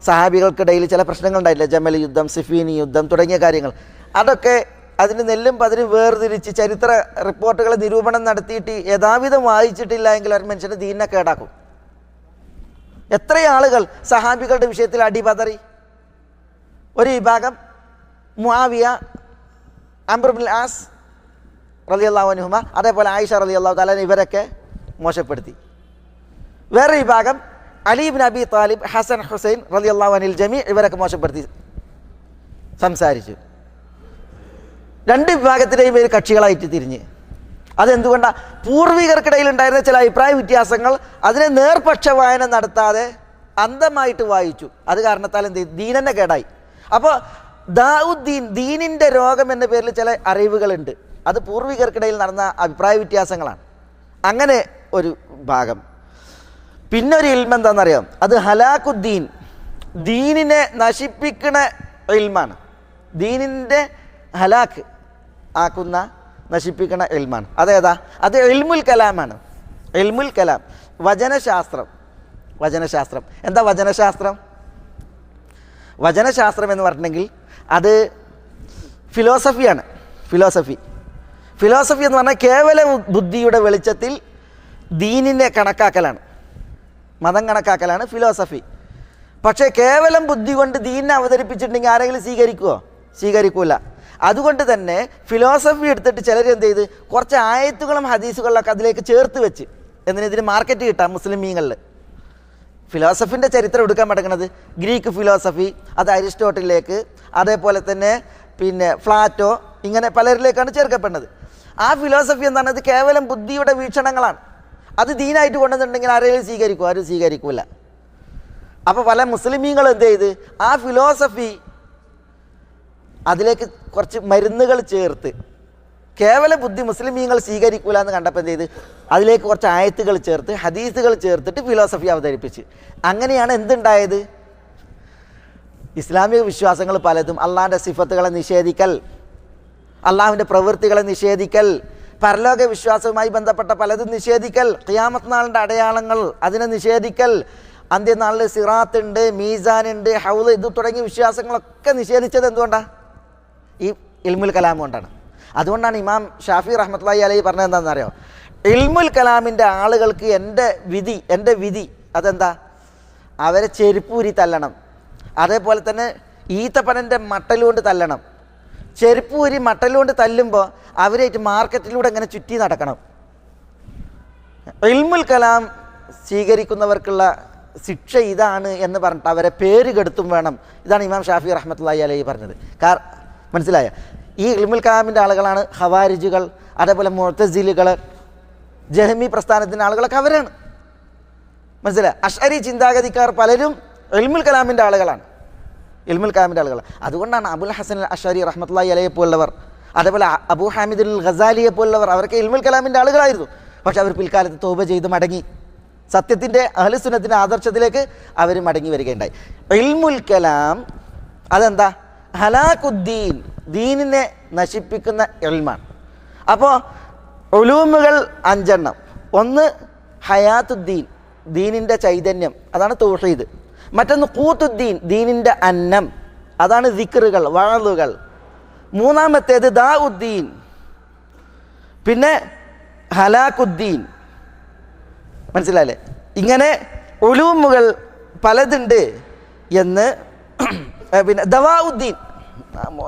സഹാബികൾക്കിടയിൽ ചില പ്രശ്നങ്ങളുണ്ടായില്ല, ജമൽ യുദ്ധം, സിഫീനി യുദ്ധം തുടങ്ങിയ കാര്യങ്ങൾ. അതൊക്കെ അതിന് നെല്ലും പതിരും വേർതിരിച്ച് ചരിത്ര റിപ്പോർട്ടുകളെ നിരൂപണം നടത്തിയിട്ട് യഥാവിധം വായിച്ചിട്ടില്ല എങ്കിൽ ഒരു മനുഷ്യൻ്റെ ദീനിനെ കേടാക്കും. എത്ര ആളുകൾ സഹാബികളുടെ വിഷയത്തിൽ അടിപതറി. ഒരു വിഭാഗം മുആവിയ അംർ ഇബ്നുൽ ആസ് റളിയല്ലാഹു അൻഹുമ, അതേപോലെ ആയിഷ റളിയല്ലാഹു തആല ഇവരൊക്കെ മോശപ്പെടുത്തി. വേറെ വിഭാഗം അലി ഇബ്നു അബി താലിബ്, ഹസൻ, ഹുസൈൻ റളിയല്ലാഹു അനിൽ ജമീ ഇവരൊക്കെ മോശപ്പെടുത്തി സംസാരിച്ചു. രണ്ട് വിഭാഗത്തിലെയും പേര് കക്ഷികളായിട്ട് തിരിഞ്ഞ്. അതെന്തുകൊണ്ടാണ്? പൂർവികർക്കിടയിൽ ഉണ്ടായിരുന്ന ചില അഭിപ്രായ വ്യത്യാസങ്ങൾ അതിനെ നേർപക്ഷ വായന നടത്താതെ അന്ധമായിട്ട് വായിച്ചു. അത് കാരണത്താൽ എന്ത് ചെയ്തു? ദീനന്നെ കേടായി. അപ്പോൾ ദാഉദ്ദീൻ, ദീനിൻ്റെ രോഗം എന്ന പേരിൽ ചില അറിവുകളുണ്ട്. അത് പൂർവികർക്കിടയിൽ നടന്ന അഭിപ്രായ വ്യത്യാസങ്ങളാണ്. അങ്ങനെ ഒരു ഭാഗം. പിന്നെ ഒരു ഇൽമ എന്താണെന്നറിയാം? അത് ഹലാക്കുദ്ദീൻ, ദീനിനെ നശിപ്പിക്കുന്ന ഇൽമാണ്. ദീനിൻ്റെ ഹലാക്ക് ആക്കുന്ന നശിപ്പിക്കുന്ന ഇൽമാണ്. അതേതാ? അത് ഇൽമുൽ കലാമാണ്. ഇൽമുൽ കലാം, വചനശാസ്ത്രം. വചനശാസ്ത്രം എന്താ? വചനശാസ്ത്രം വചനശാസ്ത്രം എന്ന് പറഞ്ഞിട്ടുണ്ടെങ്കിൽ അത് ഫിലോസഫിയാണ്. ഫിലോസഫി എന്ന് പറഞ്ഞാൽ കേവല ബുദ്ധിയുടെ വെളിച്ചത്തിൽ ദീനിനെ കണക്കാക്കലാണ്, മതം കണക്കാക്കലാണ് ഫിലോസഫി. പക്ഷേ കേവലം ബുദ്ധി കൊണ്ട് ദീനിനെ അവതരിപ്പിച്ചിട്ടുണ്ടെങ്കിൽ ആരെങ്കിലും സ്വീകരിക്കുമോ? സ്വീകരിക്കൂല. അതുകൊണ്ട് തന്നെ ഫിലോസഫി എടുത്തിട്ട് ചിലർ എന്ത് ചെയ്ത് കുറച്ച് ആയത്തുകളും ഹദീസുകളിലൊക്കെ അതിലേക്ക് ചേർത്ത് വെച്ച് ഇതിന് മാർക്കറ്റ് കിട്ടാം മുസ്ലിമീങ്ങളിൽ. ഫിലോസഫിൻ്റെ ചരിത്രം എടുക്കാൻ പറ്റുന്നത് ഗ്രീക്ക് ഫിലോസഫി, അത് അരിസ്റ്റോട്ടിലേക്ക്, അതേപോലെ തന്നെ പിന്നെ പ്ലാറ്റോ, ഇങ്ങനെ പലരിലേക്കാണ് ചേർക്കപ്പെടുന്നത്. ആ ഫിലോസഫി എന്താണ്? അത് കേവലം ബുദ്ധിയുടെ വീക്ഷണങ്ങളാണ്. അത് ദീനായിട്ട് കൊണ്ടുവന്നിട്ടുണ്ടെങ്കിൽ ആരെങ്കിലും സ്വീകരിക്കും? ആരും സ്വീകരിക്കൂല. അപ്പോൾ പല മുസ്ലിമീങ്ങൾ എന്ത് ചെയ്ത് ആ ഫിലോസഫി അതിലേക്ക് കുറച്ച് മരുന്നുകൾ ചേർത്ത്, കേവല ബുദ്ധി മുസ്ലിമീങ്ങൾ സ്വീകരിക്കൂല എന്ന് കണ്ടപ്പോൾ എന്ത് ചെയ്ത് അതിലേക്ക് കുറച്ച് ആയത്തുകൾ ചേർത്ത്, ഹദീസുകൾ ചേർത്തിട്ട് ഫിലോസഫി അവതരിപ്പിച്ച്. അങ്ങനെയാണ് എന്തുണ്ടായത്? ഇസ്ലാമിക വിശ്വാസങ്ങൾ പലതും അള്ളാഹിൻ്റെ സിഫത്തുകളെ നിഷേധിക്കൽ, അള്ളാഹുവിൻ്റെ പ്രവൃത്തികളെ നിഷേധിക്കൽ, പരലോക വിശ്വാസവുമായി ബന്ധപ്പെട്ട പലതും നിഷേധിക്കൽ, ഖിയാമത്ത് നാളിൻ്റെ അടയാളങ്ങൾ അതിനെ നിഷേധിക്കൽ, അന്ത്യനാളിൽ സിറാത്തുണ്ട്, മീസാനുണ്ട്, ഹൗദ്, ഇത് തുടങ്ങിയ വിശ്വാസങ്ങളൊക്കെ നിഷേധിച്ചത് എന്തുകൊണ്ടാണ്? ഈ ഇൽമുൽ കലാം കൊണ്ടാണ്. അതുകൊണ്ടാണ് ഇമാം ഷാഫി റഹ്മത്തുള്ളാഹി അലൈഹി പറഞ്ഞത് എന്താണെന്നറിയോ? ഇൽമുൽ കലാമിൻ്റെ ആളുകൾക്ക് എൻ്റെ വിധി അതെന്താ? അവരെ ചെരുപ്പൂരി തല്ലണം, അതേപോലെ തന്നെ ഈത്തപ്പനൻ്റെ മട്ടലുകൊണ്ട് തല്ലണം. ചെരുപ്പൂരി മട്ടലുകൊണ്ട് തല്ലുമ്പോൾ അവരായിട്ട് മാർക്കറ്റിലൂടെ ഇങ്ങനെ ചുറ്റി നടക്കണം. ഇൽമുൽ കലാം സ്വീകരിക്കുന്നവർക്കുള്ള ശിക്ഷ ഇതാണ് എന്ന് പറഞ്ഞിട്ട് അവരെ പേര് കെടുത്തും വേണം. ഇതാണ് ഇമാം ഷാഫി റഹ്മത്തുള്ളാഹി അലൈഹി പറഞ്ഞത്. മനസ്സിലായ? ഈ ഇൽമുൽ കലാമിൻ്റെ ആളുകളാണ് ഖവാരിജുകൾ, അതേപോലെ മുഅ്തസിലികൾ, ജഹ്മി പ്രസ്ഥാനത്തിൻ്റെ ആളുകളൊക്കെ അവരാണ്. മനസ്സിലായ? അശ്അരി ചിന്താഗതിക്കാർ പലരും ഇൽമുൽ കലാമിൻ്റെ ആളുകളാണ്. അതുകൊണ്ടാണ് അബുൽ ഹസൻ അൽ അശ്അരി റഹ്മത്തുള്ളാഹി അലൈഹി പോലുള്ളവർ, അതേപോലെ അബൂ ഹാമിദ് അൽ ഗസാലിയെ പോലുള്ളവർ, അവർക്ക് ഇൽമുൽ കലാമിൻ്റെ ആളുകളായിരുന്നു. പക്ഷെ അവർ പിൽക്കാലത്ത് തൗബ ചെയ്ത് മടങ്ങി സത്യത്തിൻ്റെ അഹ്ലുസുന്നത്തിൻ്റെ ആദർശത്തിലേക്ക് അവർ മടങ്ങി വരികയുണ്ടായി. ഇൽമുൽ കലാം അതെന്താ? ഹലാക്കുദ്ദീൻ, ദീനിനെ നശിപ്പിക്കുന്ന ഇൽമാണ്. അപ്പോൾ ഉലൂമുകൾ 5 എണ്ണം. ഒന്ന് ഹയാത്തുദ്ദീൻ, ദീനിൻ്റെ ചൈതന്യം, അതാണ് തൗഹീദ്. മറ്റൊന്ന് ഖൂത്തുദ്ദീൻ, ദീനിൻ്റെ അന്നം, അതാണ് ദിക്റുകൾ, വഅളുകൾ. മൂന്നാമത്തേത് ദാഉദ്ദീൻ, പിന്നെ ഹലാക്കുദ്ദീൻ. മനസ്സിലായില്ലേ? ഇങ്ങനെ ഉലൂമുകൾ പലതുണ്ട് എന്ന്. പിന്നെ ദവാഉദ്ദീൻ,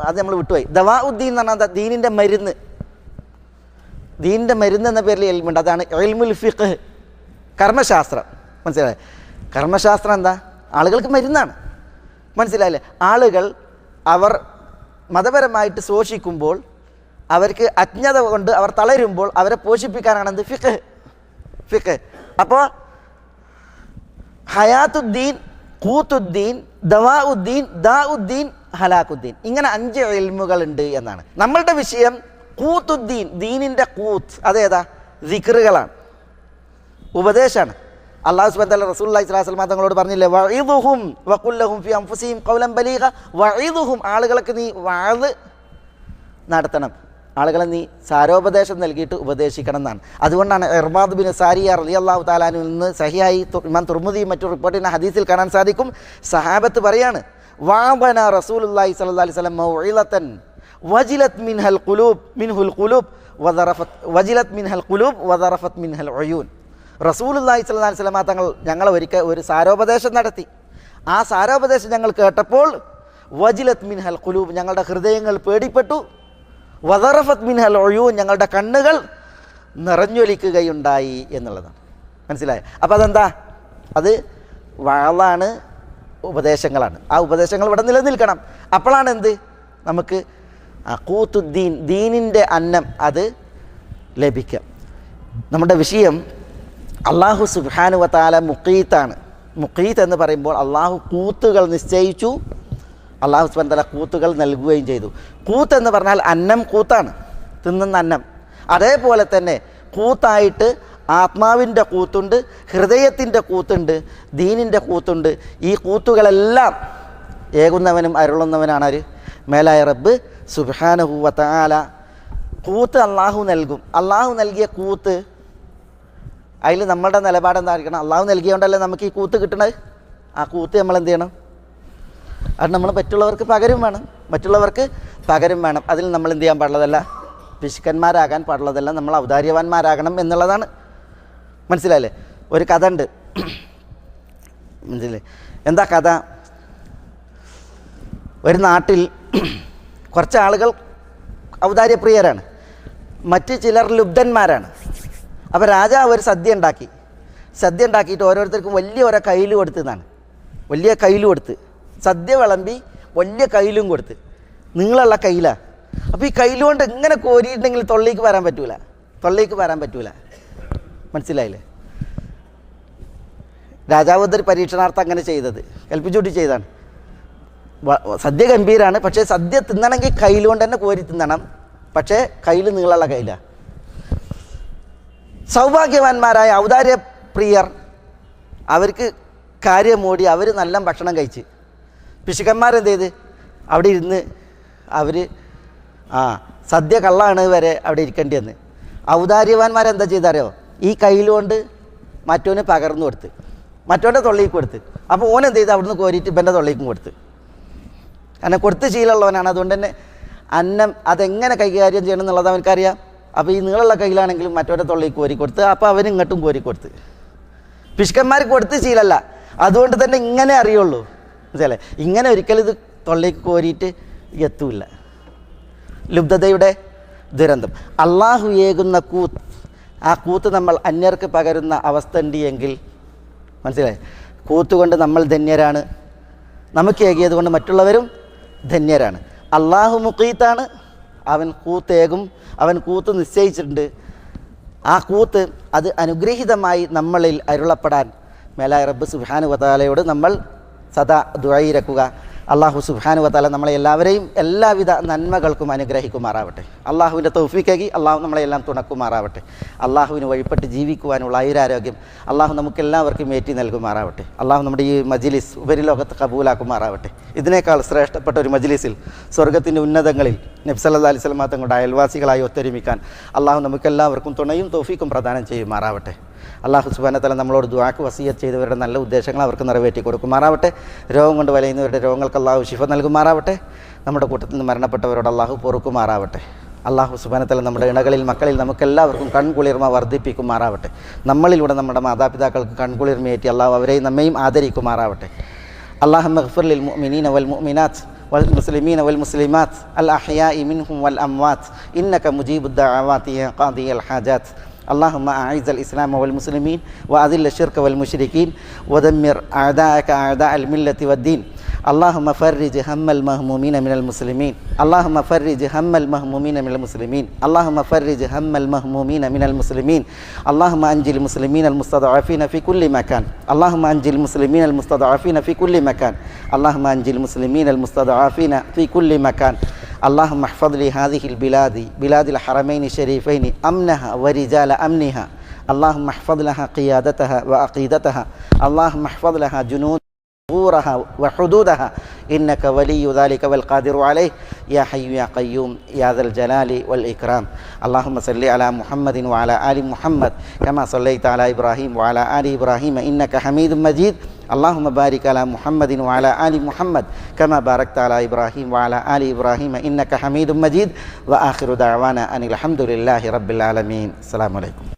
അത് നമ്മൾ വിട്ടുപോയി. ദവാഉദ്ദീൻ എന്ന് പറഞ്ഞാൽ ദീനിൻ്റെ മരുന്ന്. ദീനിൻ്റെ മരുന്ന് എന്ന പേരിൽ ഇൽമുണ്ട്. അതാണ് ഇൽമുൽ ഫിഖ്, കർമ്മശാസ്ത്രം. മനസ്സിലായേ? കർമ്മശാസ്ത്രം എന്താ? ആളുകൾക്ക് മരുന്നാണ്. മനസ്സിലായില്ലേ? ആളുകൾ അവർ മതപരമായിട്ട് ശോഷിക്കുമ്പോൾ, അവർക്ക് അജ്ഞത കൊണ്ട് അവർ തളരുമ്പോൾ അവരെ പോഷിപ്പിക്കാനാണ് എന്ത്? ഫിഖ്. അപ്പോൾ ഹയാത്തുദ്ദീൻ, ഖൂത്തുദ്ദീൻ, ദവാഉദ്ദീൻ, ദാഉദ്ദീൻ, ഹലാക്കുദ്ദീൻ, ഇങ്ങനെ 5 ഇൽമുകളുണ്ട് എന്നാണ്. നമ്മളുടെ വിഷയം ഖൂത്തുദ്ദീൻ, ദീനിൻ്റെ ഖൂത്ത്. അതേതാ? ദിക്റുകളാണ്, ഉപദേശമാണ്. അല്ലാഹു സുബ്ഹാനഹു വ തആല റസൂലുള്ളാഹി സ്വല്ലല്ലാഹു അലൈഹി വസല്ലം തങ്ങളോട് പറഞ്ഞില്ലേ, വഇദുഹും വഖുൽ ലഹും ഫീ അൻഫുസിഹിം ഖൗലൻ ബലീഗ. വഇദുഹും, ആളുകൾക്ക് നീ വഅദ് നടത്തണം, ആളുകളെ നീ സാരോപദേശം നൽകിയിട്ട് ഉപദേശിക്കണം എന്നാണ്. അതുകൊണ്ടാണ് ഇർബാദ് ബിൻ സാരിയ റളിയല്ലാഹു തആല അൻഹു നിന്ന് സഹിഹായി ഇമാം തുർമുദിയും മറ്റു റിപ്പോർട്ട് ചെയ്യുന്ന ഹദീസിൽ കാണാൻ സാധിക്കും. സഹാബത്ത് പറയാണ്, വഅദന റസൂലുള്ളാഹി സ്വല്ലല്ലാഹു അലൈഹി വസല്ലം മൗഇലതൻ വജിലത് മിൻഹൽ ഖുലൂബ് വദറഫത് മിൻഹൽ ഉയൂൻ. റസൂലുള്ളാഹി സ്വല്ലല്ലാഹു അലൈഹി വസല്ലം തങ്ങൾ ഞങ്ങളെ ഒരിക്കൽ ഒരു സാരോപദേശം നടത്തി. ആ സാരോപദേശം ഞങ്ങൾ കേട്ടപ്പോൾ വജിലത് മിൻഹൽ ഖുലൂബ്, ഞങ്ങളുടെ ഹൃദയങ്ങൾ പേടിപ്പെട്ടു, വദറഫത് മിൻഹൽ ഉയൂൻ, ഞങ്ങളുടെ കണ്ണുകൾ നിറഞ്ഞൊലിക്കുകയുണ്ടായി എന്നുള്ളതാണ്. മനസ്സിലായോ? അപ്പോൾ അതെന്താ? അത് വഅളാണ്, ഉപദേശങ്ങളാണ്. ആ ഉപദേശങ്ങൾ ഇവിടെ നിലനിൽക്കണം. അപ്പോഴാണ് എന്ത് നമുക്ക് ഖൂത്തുദ്ദീൻ, ദീനിൻ്റെ അന്നം അത് ലഭിക്കുക. നമ്മുടെ വിഷയം അല്ലാഹു സുബ്ഹാനഹു വ തആല മുഖീത്താണ്. മുഖീത്ത് എന്ന് പറയുമ്പോൾ അള്ളാഹു കൂത്തുകൾ നിശ്ചയിച്ചു, അള്ളാഹു സുബ്ഹാനഹു വ തആല കൂത്തുകൾ നൽകുകയും ചെയ്തു. കൂത്ത് എന്ന് പറഞ്ഞാൽ അന്നം, കൂത്താണ്, തിന്നുന്ന അന്നം. അതേപോലെ തന്നെ കൂത്തായിട്ട് ആത്മാവിൻ്റെ കൂത്തുണ്ട്, ഹൃദയത്തിൻ്റെ കൂത്തുണ്ട്, ദീനിൻ്റെ കൂത്തുണ്ട്. ഈ കൂത്തുകളെല്ലാം ഏകുന്നവനും അരുളുന്നവനാണ് ആര്? മേലായ റബ്ബ് സുബ്ഹാനഹു വ തആല. കൂത്ത് അള്ളാഹു നൽകും. അള്ളാഹു നൽകിയ കൂത്ത്, അതിൽ നമ്മളുടെ നിലപാട് എന്തായിരിക്കണം? അള്ളാഹു നൽകിയോണ്ടല്ലേ നമുക്ക് ഈ കൂത്ത് കിട്ടണത്. ആ കൂത്ത് നമ്മൾ എന്ത് ചെയ്യണം? അത് നമ്മൾ മറ്റുള്ളവർക്ക് പകരം വേണം, മറ്റുള്ളവർക്ക് പകരം വേണം. അതിൽ നമ്മൾ എന്ത് ചെയ്യാൻ പാടുള്ളതല്ല? പിശുക്കന്മാരാകാൻ പാടുള്ളതല്ല, നമ്മൾ ഔദാര്യവാന്മാരാകണം എന്നുള്ളതാണ്. മനസ്സിലായില്ലേ? ഒരു കഥ ഉണ്ട്, മനസ്സിലായി? എന്താ കഥ? ഒരു നാട്ടിൽ കുറച്ച് ആളുകൾ ഔദാര്യപ്രിയരാണ്, മറ്റ് ചിലർ ലുബ്ധന്മാരാണ്. അപ്പോൾ രാജാവ് ഒരു സദ്യ ഉണ്ടാക്കിയിട്ട് ഓരോരുത്തർക്കും വലിയ ഓരോ കയ്യിൽ കൊടുത്തതാണ്. വലിയ കയ്യിൽ കൊടുത്ത് സദ്യ വിളമ്പി വലിയ കയ്യിലും കൊടുത്ത്, നിങ്ങളുള്ള കയ്യിലാണ്. അപ്പോൾ ഈ കയ്യിൽ കൊണ്ട് ഇങ്ങനെ കോരിയിട്ടുണ്ടെങ്കിൽ തൊള്ളിക്ക് വരാൻ പറ്റൂല. മനസ്സിലായില്ലേ? രാജാവ് ഒരു പരീക്ഷണാർത്ഥം അങ്ങനെ ചെയ്തത്, കൽപ്പിച്ചുകൂട്ടി ചെയ്താണ്. സദ്യ ഗംഭീരമാണ്, പക്ഷേ സദ്യ തിന്നണമെങ്കിൽ കയ്യിൽ കൊണ്ട് തന്നെ കോരി തിന്നണം. പക്ഷേ കയ്യിൽ നീളമുള്ള കയ്യിലാണ്. സൗഭാഗ്യവാന്മാരായ ഔദാര്യപ്രിയർ അവർക്ക് കാര്യം മൂടി, അവർ നല്ല ഭക്ഷണം കഴിച്ച്. പിശുക്കന്മാരെന്ത് ചെയ്ത് അവിടെ ഇരുന്ന് അവർ സദ്യ കള്ളാണ് വരെ അവിടെ ഇരിക്കേണ്ടി വന്ന്. ഔദാര്യവാന്മാരെന്താ ചെയ്തറിയോ? ഈ കയ്യിൽ കൊണ്ട് മറ്റോന് പകർന്നു കൊടുത്ത്, മറ്റോൻ്റെ തൊള്ളിക്ക് കൊടുത്ത്. അപ്പോൾ ഓനെന്ത് ചെയ്ത് അവിടുന്ന് കോരിയിട്ട് ഇവൻ്റെ തൊള്ളിക്കും കൊടുത്ത്. കാരണം കൊടുത്ത് ശീലമുള്ളവനാണ്. അതുകൊണ്ട് തന്നെ അന്നം അതെങ്ങനെ കൈകാര്യം ചെയ്യണം എന്നുള്ളത് അവനക്കറിയാം. അപ്പോൾ ഈ നീളമുള്ള കയ്യിലാണെങ്കിലും മറ്റവരുടെ തൊള്ളിക്ക് കോരി കൊടുത്ത്, അപ്പോൾ അവന് ഇങ്ങോട്ടും കോരി കൊടുത്ത്. പിശുക്കന്മാർക്ക് കൊടുത്ത് ശീലമല്ല, അതുകൊണ്ട് തന്നെ ഇങ്ങനെ അറിയുള്ളൂ. മനസ്സിലല്ലേ? ഇങ്ങനെ ഒരിക്കലും ഇത് തൊള്ളിക്ക് കോരിയിട്ട് എത്തൂല്ല. ലുബ്ധതയുടെ ദുരന്തം. അള്ളാഹു ഏകുന്ന കൂത്ത്, ആ കൂത്ത് നമ്മൾ അന്യർക്ക് പകരുന്ന അവസ്ഥ ഉണ്ട് എങ്കിൽ മനസ്സിലായി, കൂത്തുകൊണ്ട് നമ്മൾ ധന്യരാണ്, നമുക്ക് ഏകിയത് കൊണ്ട് മറ്റുള്ളവരും ധന്യരാണ്. അള്ളാഹു മുഖീത്താണ്, അവൻ കൂത്തേകും, അവൻ കൂത്ത് നിശ്ചയിച്ചിട്ടുണ്ട്. ആ കൂത്ത് അത് അനുഗ്രഹീതമായി നമ്മളിൽ അരുളപ്പെടാൻ മേലായ റബ്ബ് സുബ്ഹാനഹു വ തആലയോട് നമ്മൾ സദാ ദുആയിരക്കുക. അള്ളാഹു സുബ്ഹാനഹു വ തആല നമ്മളെ എല്ലാവരെയും എല്ലാവിധ നന്മകൾക്കും അനുഗ്രഹിക്കുമാറാവട്ടെ. അള്ളാഹുവിൻ്റെ തൗഫീഖാക്കി അള്ളാഹു നമ്മളെല്ലാം തുണക്കുമാറാവട്ടെ. അള്ളാഹുവിന് വഴിപ്പെട്ട് ജീവിക്കുവാനുള്ള ആയുരാരോഗ്യം അള്ളാഹു നമുക്കെല്ലാവർക്കും ഏറ്റി നൽകുമാറാവട്ടെ. അള്ളാഹു നമ്മുടെ ഈ മജ്ലിസ് ഉപരിലോകത്ത് കബൂലാക്കുമാറാവട്ടെ. ഇതിനേക്കാൾ ശ്രേഷ്ഠപ്പെട്ട ഒരു മജ്ലിസിൽ സ്വർഗത്തിൻ്റെ ഉന്നതങ്ങളിൽ നബി സല്ലല്ലാഹു അലൈഹി വസല്ലം തങ്ങളുടെ അയൽവാസികളായി ഒത്തൊരുമിക്കാൻ അള്ളാഹു നമുക്കെല്ലാവർക്കും തുണയും തൗഫീഖും പ്രദാനം ചെയ്യുമാറാവട്ടെ. അള്ളാഹു സുബ്ഹാനഹു വ തആല നമ്മളോട് ദുആക്ക് വസിയ്യത്ത് ചെയ്തവരുടെ നല്ല ഉദ്ദേശങ്ങൾ അവർക്ക് നിറവേറ്റി കൊടുക്കുമാറാവട്ടെ. രോഗം കൊണ്ട് വലയുന്നവരുടെ രോഗങ്ങൾക്ക് അള്ളാഹു ശിഫ നൽകുമാറാവട്ടെ. നമ്മുടെ കൂട്ടത്തിൽ നിന്ന് മരണപ്പെട്ടവരോട് അള്ളാഹു പൊറുക്കുമാറാവട്ടെ. അള്ളാഹു സുബ്ഹാനഹു വ തആല നമ്മുടെ ഇണകളിൽ മക്കളിൽ നമുക്കെല്ലാവർക്കും കൺകുളിർമ വർദ്ധിപ്പിക്കുമാറാവട്ടെ. നമ്മളിലൂടെ നമ്മുടെ മാതാപിതാക്കൾക്ക് കൺകുളിർമയേറ്റി അള്ളാഹു അവരെയും നമ്മയും ആദരിക്കുമാറാവട്ടെ. അല്ലാഹുമ്മ ഗ്ഫിർ ലിൽ മുഅ്മിനീന വൽ മുഅ്മിനാത്ത് والمسلمين والمسلمات الأحياء منهم والأموات إنك مجيب الدعوات يا قاضي الحاجات. اللهم أعز الإسلام والمسلمين وأذل الشرك والمشركين ودمر أعداءك أعداء الملة والدين. اللهم فرج هم المهمومين من المسلمين. اللهم فرج هم المهمومين من المسلمين. اللهم فرج هم المهمومين من المسلمين. اللهم أنجي المسلمين المستضعفين في كل مكان. اللهم أنجي المسلمين المستضعفين في كل مكان. اللهم أنجي المسلمين المستضعفين في كل مكان. اللهم احفظ لي هذه البلاد بلاد الحرمين الشريفين أمنها ورجال أمنها. اللهم احفظ لها قيادتها وعقيدتها. اللهم احفظ لها جنود ظهورها وحدودها إنك ولي ذلك والقادر عليه يا حي يا قيوم يا ذا الجلال والإكرام. اللهم صل على محمد وعلى آل محمد كما صليت على إبراهيم وعلى آل إبراهيم إنك حميد مجيد. اللهم بارك على محمد وعلى آل محمد كما باركت على إبراهيم وعلى آل إبراهيم إنك حميد مجيد. وآخر دعوانا أن الحمد لله رب العالمين. السلام عليكم.